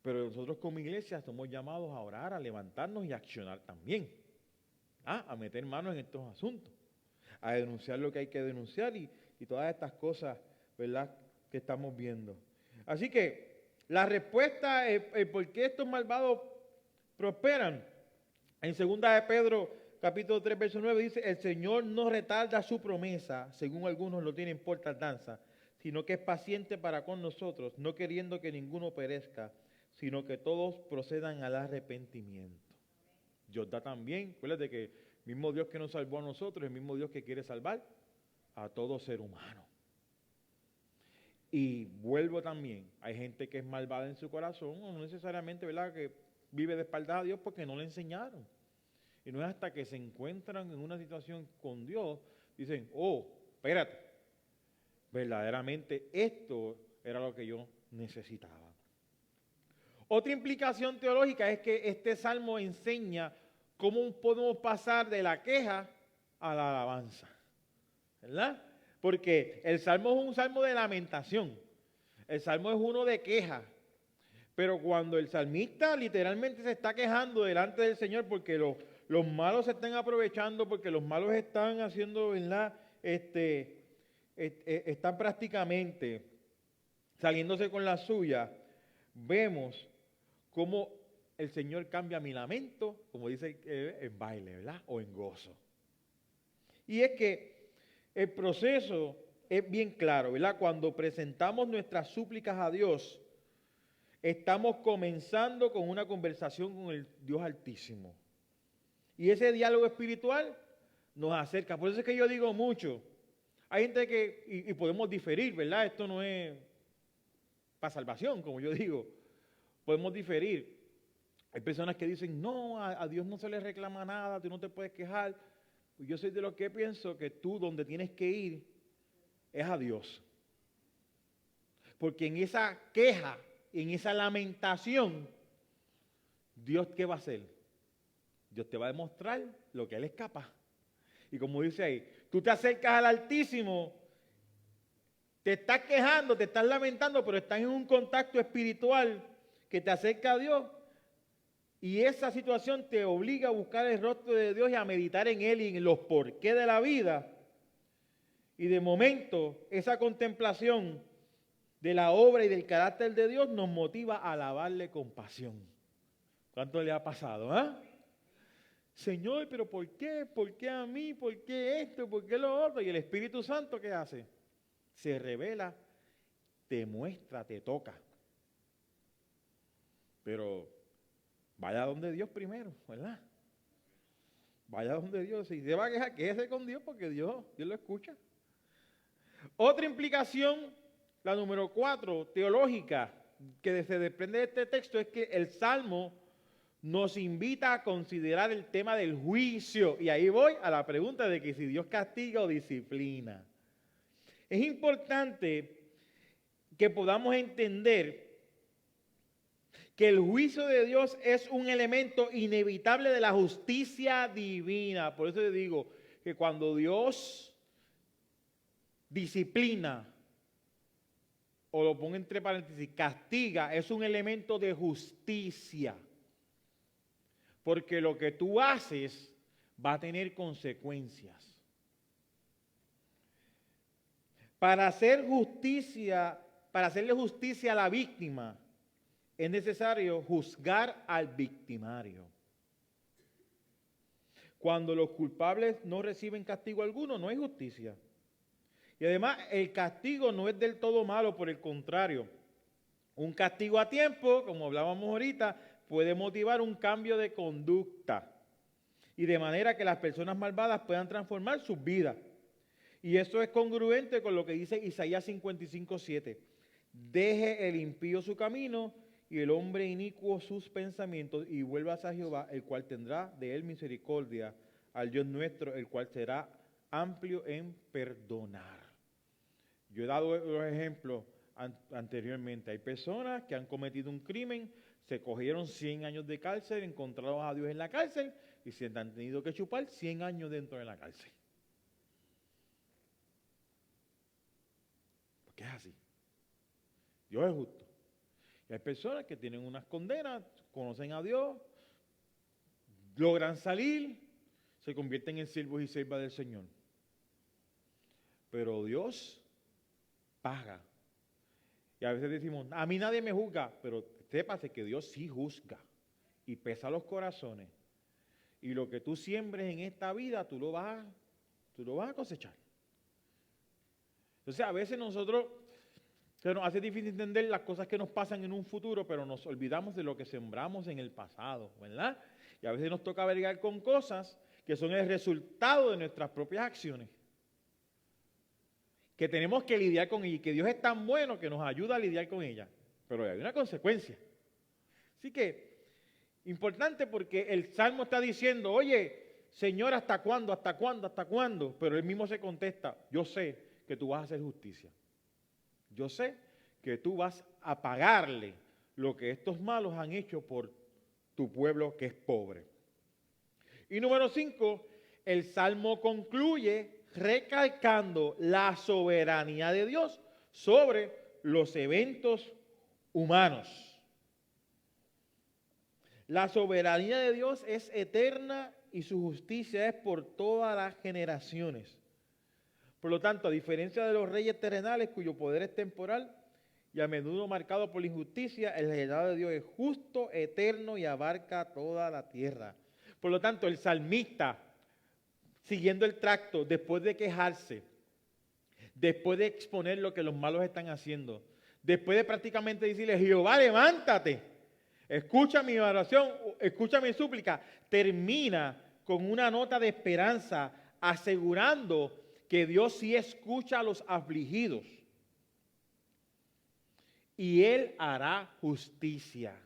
Pero nosotros como iglesia somos llamados a orar, a levantarnos y a accionar también. A meter manos en estos asuntos. A denunciar lo que hay que denunciar y todas estas cosas, ¿verdad?, que estamos viendo. Así que la respuesta es por qué estos malvados prosperan. En 2 de Pedro, capítulo 3, verso 9, dice, el Señor no retarda su promesa, según algunos lo tienen por tardanza, sino que es paciente para con nosotros, no queriendo que ninguno perezca, sino que todos procedan al arrepentimiento. Dios da también, acuérdate que el mismo Dios que nos salvó a nosotros, el mismo Dios que quiere salvar a todo ser humano. Y vuelvo también, hay gente que es malvada en su corazón, o no necesariamente, ¿verdad?, que vive de espaldas a Dios porque no le enseñaron. Y no es hasta que se encuentran en una situación con Dios, dicen, espérate, verdaderamente esto era lo que yo necesitaba. Otra implicación teológica es que este salmo enseña cómo podemos pasar de la queja a la alabanza, ¿verdad? Porque el salmo es un salmo de lamentación, el salmo es uno de queja, pero cuando el salmista literalmente se está quejando delante del Señor porque los malos se están aprovechando, porque los malos están haciendo, ¿verdad?, están prácticamente saliéndose con la suya, vemos cómo el Señor cambia mi lamento, como dice, en baile, ¿verdad?, o en gozo. Y es que el proceso es bien claro, ¿verdad? Cuando presentamos nuestras súplicas a Dios, estamos comenzando con una conversación con el Dios Altísimo. Y ese diálogo espiritual nos acerca. Por eso es que yo digo mucho. Hay gente que, y podemos diferir, ¿verdad? Esto no es para salvación, como yo digo. Podemos diferir. Hay personas que dicen, no, a Dios no se le reclama nada, tú no te puedes quejar. Yo soy de los que pienso que tú donde tienes que ir es a Dios. Porque en esa queja, en esa lamentación, ¿Dios qué va a hacer? Dios te va a demostrar lo que Él es capaz. Y como dice ahí, tú te acercas al Altísimo, te estás quejando, te estás lamentando, pero estás en un contacto espiritual que te acerca a Dios. Y esa situación te obliga a buscar el rostro de Dios y a meditar en Él y en los porqués de la vida. Y de momento, esa contemplación de la obra y del carácter de Dios nos motiva a alabarle con pasión. ¿Cuánto le ha pasado, Señor, pero ¿por qué? ¿Por qué a mí? ¿Por qué esto? ¿Por qué lo otro? Y el Espíritu Santo, ¿qué hace? Se revela, te muestra, te toca. Pero vaya donde Dios primero, ¿verdad? Vaya donde Dios. Si se va a quejar, quédese con Dios porque Dios lo escucha. Otra implicación, la número 4, teológica, que se desprende de este texto es que el Salmo nos invita a considerar el tema del juicio. Y ahí voy a la pregunta de que si Dios castiga o disciplina. Es importante que podamos entender que el juicio de Dios es un elemento inevitable de la justicia divina. Por eso le digo que cuando Dios disciplina, o lo pongo entre paréntesis, castiga, es un elemento de justicia. Porque lo que tú haces va a tener consecuencias. Para hacerle justicia a la víctima, es necesario juzgar al victimario. Cuando los culpables no reciben castigo alguno, no hay justicia. Y además, el castigo no es del todo malo, por el contrario. Un castigo a tiempo, como hablábamos ahorita, puede motivar un cambio de conducta. Y de manera que las personas malvadas puedan transformar sus vidas. Y eso es congruente con lo que dice Isaías 55:7. Deje el impío su camino y el hombre inicuo sus pensamientos y vuelvas a Jehová, el cual tendrá de él misericordia, al Dios nuestro, el cual será amplio en perdonar. Yo he dado los ejemplos anteriormente. Hay personas que han cometido un crimen, se cogieron 100 años de cárcel, encontraron a Dios en la cárcel y se han tenido que chupar 100 años dentro de la cárcel. Porque es así. Dios es justo. Y hay personas que tienen unas condenas, conocen a Dios, logran salir, se convierten en siervos y siervas del Señor. Pero Dios paga. Y a veces decimos, a mí nadie me juzga, pero sépase que Dios sí juzga y pesa los corazones. Y lo que tú siembres en esta vida, tú lo vas a cosechar. Entonces a veces nosotros, se nos hace difícil entender las cosas que nos pasan en un futuro, pero nos olvidamos de lo que sembramos en el pasado, ¿verdad? Y a veces nos toca bregar con cosas que son el resultado de nuestras propias acciones, que tenemos que lidiar con ellas, y que Dios es tan bueno que nos ayuda a lidiar con ellas, pero hay una consecuencia. Así que, importante porque el Salmo está diciendo, oye, Señor, ¿hasta cuándo? ¿Hasta cuándo? ¿Hasta cuándo? Pero él mismo se contesta, yo sé que tú vas a hacer justicia. Yo sé que tú vas a pagarle lo que estos malos han hecho por tu pueblo que es pobre. Y número 5, el Salmo concluye recalcando la soberanía de Dios sobre los eventos humanos. La soberanía de Dios es eterna y su justicia es por todas las generaciones. Por lo tanto, a diferencia de los reyes terrenales cuyo poder es temporal y a menudo marcado por la injusticia, el reinado de Dios es justo, eterno y abarca toda la tierra. Por lo tanto, el salmista, siguiendo el tracto, después de quejarse, después de exponer lo que los malos están haciendo, después de prácticamente decirle, Jehová, levántate, escucha mi oración, escucha mi súplica, termina con una nota de esperanza, asegurando que Dios sí escucha a los afligidos y Él hará justicia.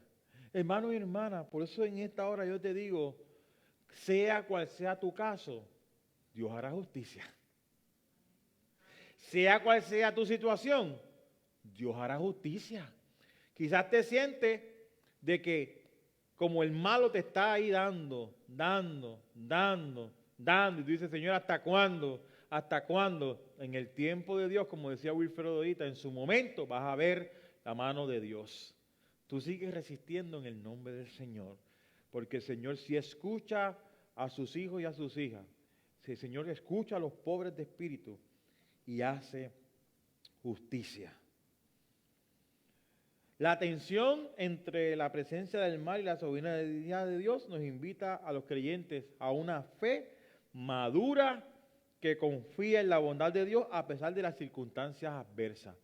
Hermano y hermana, por eso en esta hora yo te digo, sea cual sea tu caso, Dios hará justicia. Sea cual sea tu situación, Dios hará justicia. Quizás te sientes de que como el malo te está ahí dando, y tú dices, Señor, ¿hasta cuándo? ¿Hasta cuándo? En el tiempo de Dios, como decía Wilfredo ahorita, en su momento vas a ver la mano de Dios. Tú sigues resistiendo en el nombre del Señor, porque el Señor sí escucha a sus hijos y a sus hijas. El Señor escucha a los pobres de espíritu y hace justicia. La tensión entre la presencia del mal y la soberanía de Dios nos invita a los creyentes a una fe madura que confía en la bondad de Dios a pesar de las circunstancias adversas.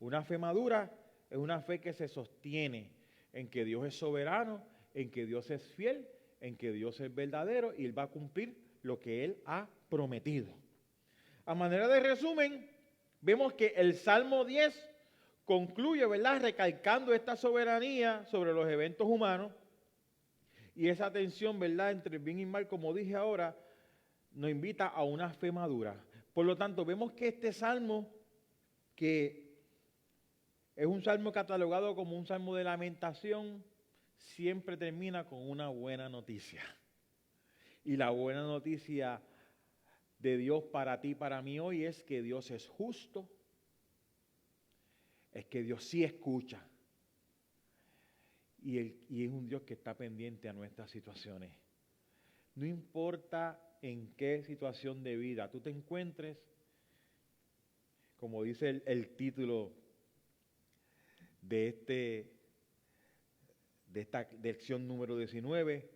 Una fe madura es una fe que se sostiene en que Dios es soberano, en que Dios es fiel, en que Dios es verdadero y Él va a cumplir lo que Él ha prometido. A manera de resumen, vemos que el Salmo 10 concluye, ¿verdad?, recalcando esta soberanía sobre los eventos humanos y esa tensión, ¿verdad?, entre el bien y el mal, como dije ahora, nos invita a una fe madura. Por lo tanto, vemos que este salmo, que es un salmo catalogado como un salmo de lamentación, siempre termina con una buena noticia. Y la buena noticia de Dios para ti y para mí hoy es que Dios es justo, es que Dios sí escucha y es un Dios que está pendiente a nuestras situaciones. No importa en qué situación de vida tú te encuentres, como dice el título de esta lección número 19,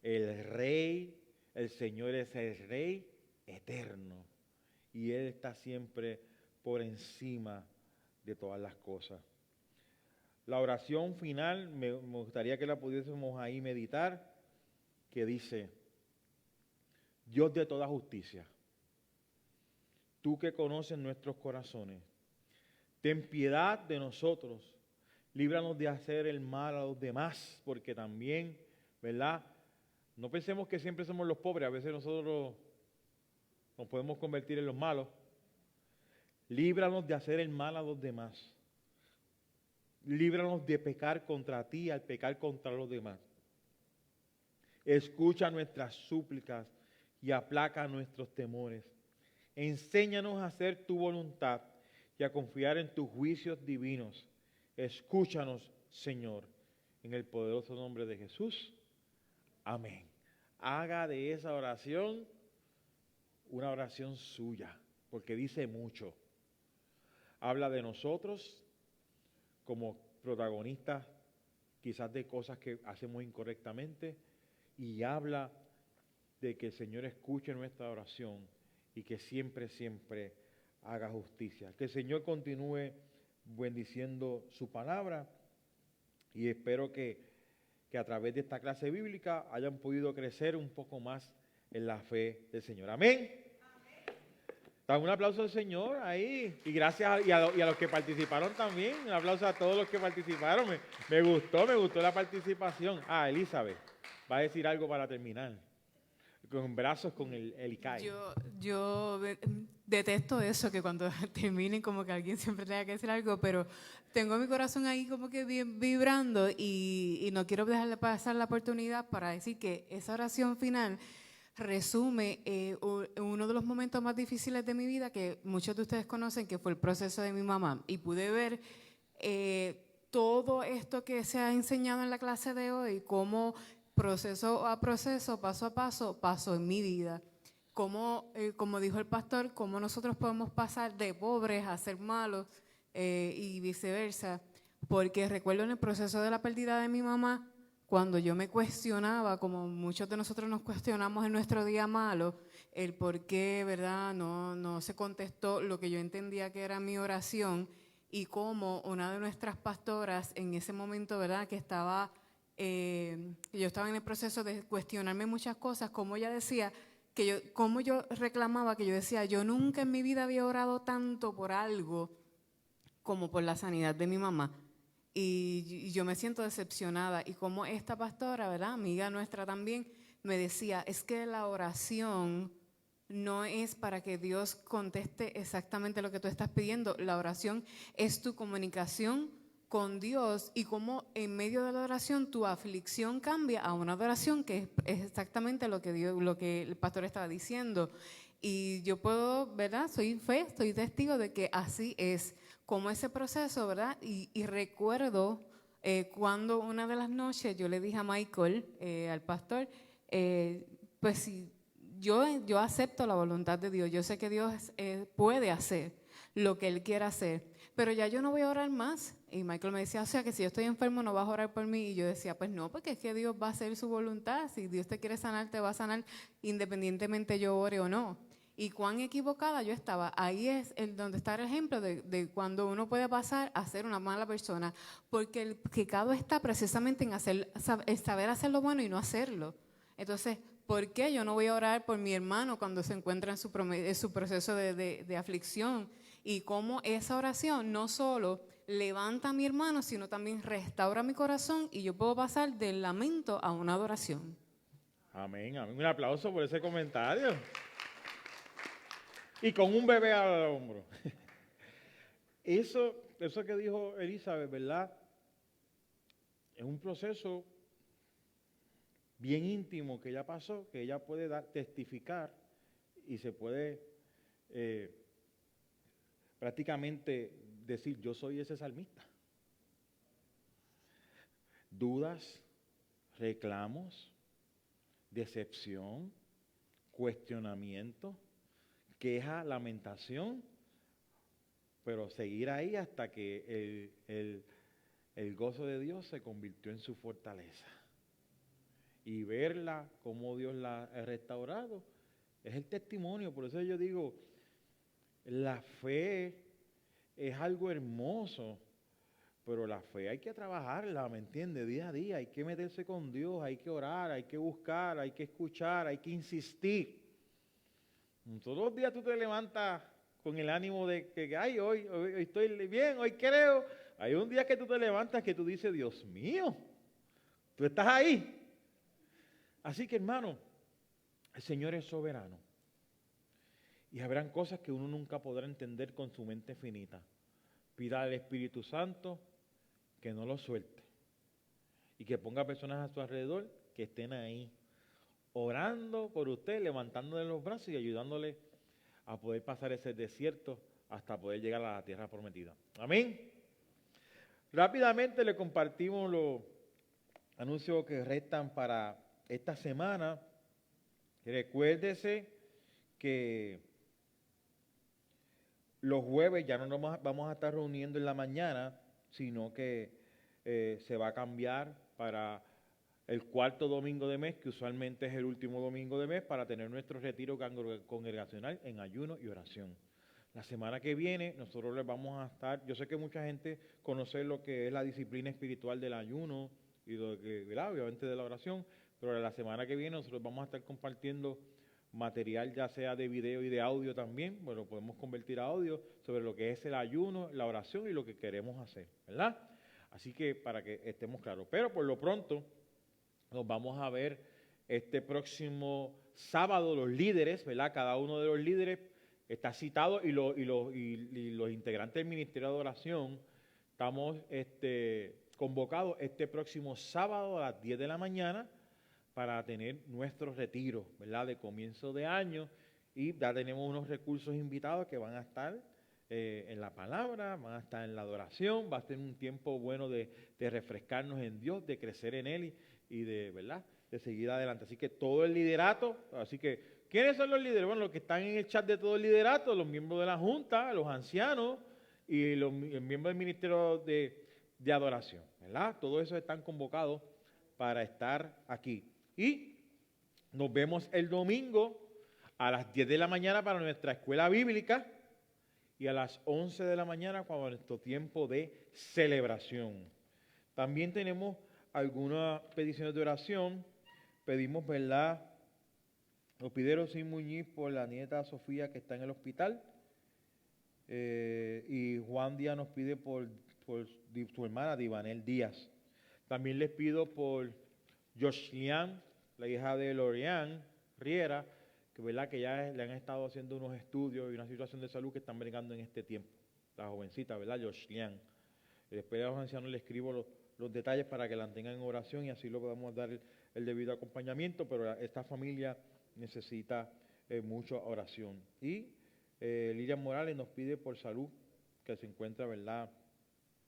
el Rey, el Señor es el Rey eterno y Él está siempre por encima de todas las cosas. La oración final, me gustaría que la pudiésemos ahí meditar, que dice, Dios de toda justicia, tú que conoces nuestros corazones, ten piedad de nosotros, líbranos de hacer el mal a los demás, porque también, ¿verdad?, no pensemos que siempre somos los pobres, a veces nosotros nos podemos convertir en los malos. Líbranos de hacer el mal a los demás. Líbranos de pecar contra ti al pecar contra los demás. Escucha nuestras súplicas y aplaca nuestros temores. Enséñanos a hacer tu voluntad y a confiar en tus juicios divinos. Escúchanos, Señor, en el poderoso nombre de Jesús. Amén. Haga de esa oración una oración suya, porque dice mucho. Habla de nosotros como protagonistas quizás de cosas que hacemos incorrectamente y habla de que el Señor escuche nuestra oración y que siempre, siempre haga justicia. Que el Señor continúe bendiciendo su palabra y espero que a través de esta clase bíblica hayan podido crecer un poco más en la fe del Señor. Amén. Un aplauso al Señor ahí. Y gracias y a los que participaron también. Un aplauso a todos los que participaron. Me gustó la participación. Elizabeth, va a decir algo para terminar. Con brazos con el ICAI. Yo detesto eso, que cuando terminen como que alguien siempre tenga que decir algo, pero tengo mi corazón ahí como que bien vibrando y no quiero dejarle pasar la oportunidad para decir que esa oración final resume uno de los momentos más difíciles de mi vida que muchos de ustedes conocen, que fue el proceso de mi mamá. Y pude ver todo esto que se ha enseñado en la clase de hoy, cómo proceso a proceso, paso a paso, pasó en mi vida. Como dijo el pastor, cómo nosotros podemos pasar de pobres a ser malos y viceversa. Porque recuerdo en el proceso de la pérdida de mi mamá, cuando yo me cuestionaba, como muchos de nosotros nos cuestionamos en nuestro día malo, el por qué, ¿verdad?, no se contestó lo que yo entendía que era mi oración, y cómo una de nuestras pastoras en ese momento, ¿verdad?, que yo estaba en el proceso de cuestionarme muchas cosas, como ella decía, como yo reclamaba, que yo decía, yo nunca en mi vida había orado tanto por algo como por la sanidad de mi mamá. Y yo me siento decepcionada. Y como esta pastora, ¿verdad?, amiga nuestra también, me decía, es que la oración no es para que Dios conteste exactamente lo que tú estás pidiendo. La oración es tu comunicación con Dios y cómo en medio de la oración tu aflicción cambia a una adoración, que es exactamente lo que el pastor estaba diciendo. Y yo puedo, ¿verdad?, soy testigo de que así es. Como ese proceso, ¿verdad? Y recuerdo cuando una de las noches yo le dije a Michael, al pastor, pues si yo acepto la voluntad de Dios, yo sé que Dios puede hacer lo que Él quiera hacer, pero ya yo no voy a orar más. Y Michael me decía, o sea, que si yo estoy enfermo no vas a orar por mí. Y yo decía, pues no, porque es que Dios va a hacer su voluntad. Si Dios te quiere sanar, te va a sanar independientemente yo ore o no. Y cuán equivocada yo estaba. Ahí es donde está el ejemplo de cuando uno puede pasar a ser una mala persona, porque el pecado está precisamente en saber hacer lo bueno y no hacerlo. Entonces, ¿por qué yo no voy a orar por mi hermano cuando se encuentra en su proceso de aflicción? Y cómo esa oración no solo levanta a mi hermano, sino también restaura mi corazón y yo puedo pasar del lamento a una adoración. Amén, amén. Un aplauso por ese comentario. Y con un bebé al hombro. Eso que dijo Elizabeth, ¿verdad? Es un proceso bien íntimo que ella pasó, que ella puede testificar y se puede prácticamente decir, yo soy ese salmista. Dudas, reclamos, decepción, cuestionamiento, queja, lamentación, pero seguir ahí hasta que el gozo de Dios se convirtió en su fortaleza. Y verla, cómo Dios la ha restaurado, es el testimonio. Por eso yo digo, la fe es algo hermoso, pero la fe hay que trabajarla, ¿me entiendes? Día a día, hay que meterse con Dios, hay que orar, hay que buscar, hay que escuchar, hay que insistir. Todos los días tú te levantas con el ánimo de que ay, hoy estoy bien, hoy creo. Hay un día que tú te levantas que tú dices, Dios mío, tú estás ahí. Así que, hermano, el Señor es soberano. Y habrán cosas que uno nunca podrá entender con su mente finita. Pida al Espíritu Santo que no lo suelte y que ponga personas a su alrededor que estén ahí, orando por usted, levantándole los brazos y ayudándole a poder pasar ese desierto hasta poder llegar a la tierra prometida. Amén. Rápidamente le compartimos los anuncios que restan para esta semana. Recuérdese que los jueves ya no nos vamos a estar reuniendo en la mañana, sino que se va a cambiar para el cuarto domingo de mes, que usualmente es el último domingo de mes, para tener nuestro retiro congregacional en ayuno y oración. La semana que viene nosotros les vamos a estar, yo sé que mucha gente conoce lo que es la disciplina espiritual del ayuno y lo que, ¿verdad? Obviamente de la oración, pero la semana que viene nosotros vamos a estar compartiendo material ya sea de video y de audio también, bueno, podemos convertir a audio sobre lo que es el ayuno, la oración y lo que queremos hacer, ¿verdad? Así que para que estemos claros, pero por lo pronto nos vamos a ver este próximo sábado los líderes, ¿verdad? Cada uno de los líderes está citado y los integrantes del Ministerio de Oración estamos convocados este próximo sábado a las 10 de la mañana para tener nuestro retiro, ¿verdad? De comienzo de año y ya tenemos unos recursos invitados que van a estar en la palabra, van a estar en la adoración, va a ser un tiempo bueno de refrescarnos en Dios, de crecer en Él y de, ¿verdad?, de seguir adelante. Así que todo el liderato, así que, ¿quiénes son los líderes? Bueno, los que están en el chat de todo el liderato, los miembros de la Junta, los ancianos y los miembros del Ministerio de Adoración, ¿verdad? Todos esos están convocados para estar aquí. Y nos vemos el domingo a las 10 de la mañana para nuestra escuela bíblica y a las 11 de la mañana para nuestro tiempo de celebración. También tenemos algunas peticiones de oración. Pedimos, ¿verdad? Nos pidieron sin Muñiz por la nieta Sofía que está en el hospital. Y Juan Díaz nos pide por su hermana Divanel Díaz. También les pido por Joshlian, la hija de Lorian Riera, que, ¿verdad?, que ya le han estado haciendo unos estudios y una situación de salud que están bregando en este tiempo. La jovencita, ¿verdad? Joshlian. Después a los ancianos les escribo los detalles para que la tengan en oración y así lo podamos dar el debido acompañamiento, pero esta familia necesita mucha oración. Y Lilian Morales nos pide por salud, que se encuentra, ¿verdad?,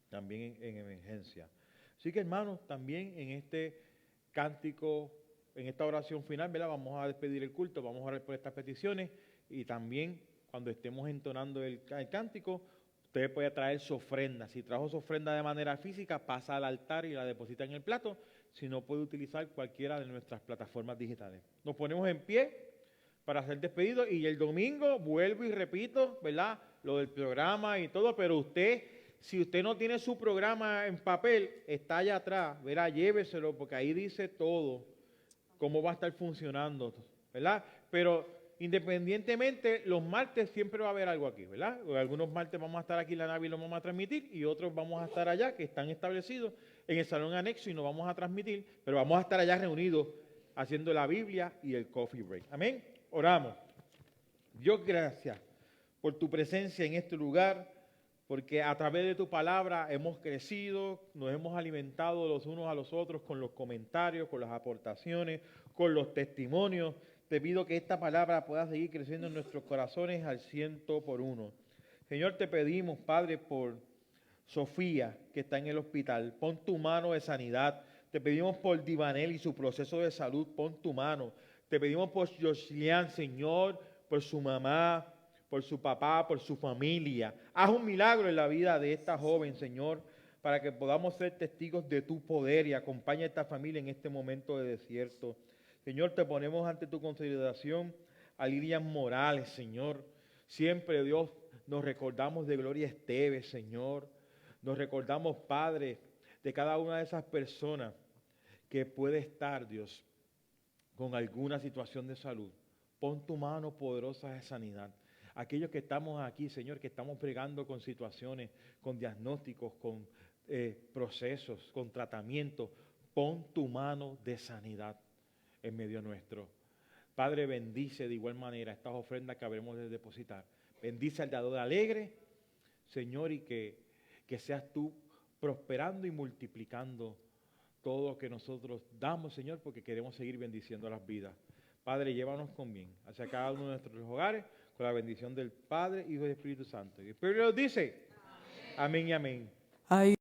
también en emergencia. Así que, hermanos, también en este cántico, en esta oración final, ¿verdad?, vamos a despedir el culto, vamos a orar por estas peticiones y también cuando estemos entonando el cántico, usted puede traer su ofrenda. Si trajo su ofrenda de manera física, pasa al altar y la deposita en el plato. Si no, puede utilizar cualquiera de nuestras plataformas digitales. Nos ponemos en pie para ser despedidos y el domingo vuelvo y repito, ¿verdad?, lo del programa y todo, pero usted, si usted no tiene su programa en papel, está allá atrás, ¿verdad? Lléveselo porque ahí dice todo, cómo va a estar funcionando, ¿verdad? Pero independientemente, los martes siempre va a haber algo aquí, ¿verdad? Algunos martes vamos a estar aquí en la nave y lo vamos a transmitir y otros vamos a estar allá, que están establecidos en el salón anexo y no vamos a transmitir, pero vamos a estar allá reunidos haciendo la Biblia y el coffee break. Amén. Oramos. Dios, gracias por tu presencia en este lugar, porque a través de tu palabra hemos crecido, nos hemos alimentado los unos a los otros con los comentarios, con las aportaciones, con los testimonios. Te pido que esta palabra pueda seguir creciendo en nuestros corazones al 100%. Señor, te pedimos, Padre, por Sofía, que está en el hospital. Pon tu mano de sanidad. Te pedimos por Divanel y su proceso de salud. Pon tu mano. Te pedimos por Joslian, Señor, por su mamá, por su papá, por su familia. Haz un milagro en la vida de esta joven, Señor, para que podamos ser testigos de tu poder y acompaña a esta familia en este momento de desierto. Señor, te ponemos ante tu consideración a Lilian Morales, Señor. Siempre, Dios, nos recordamos de Gloria Esteves, Señor. Nos recordamos, Padre, de cada una de esas personas que puede estar, Dios, con alguna situación de salud. Pon tu mano poderosa de sanidad. Aquellos que estamos aquí, Señor, que estamos bregando con situaciones, con diagnósticos, con procesos, con tratamientos, pon tu mano de sanidad en medio nuestro. Padre, bendice de igual manera estas ofrendas que habremos de depositar. Bendice al dador alegre, Señor, y que seas tú prosperando y multiplicando todo lo que nosotros damos, Señor, porque queremos seguir bendiciendo las vidas. Padre, llévanos con bien hacia cada uno de nuestros hogares, con la bendición del Padre, Hijo y Espíritu Santo. Y el pueblo dice, amén y amén. Ay.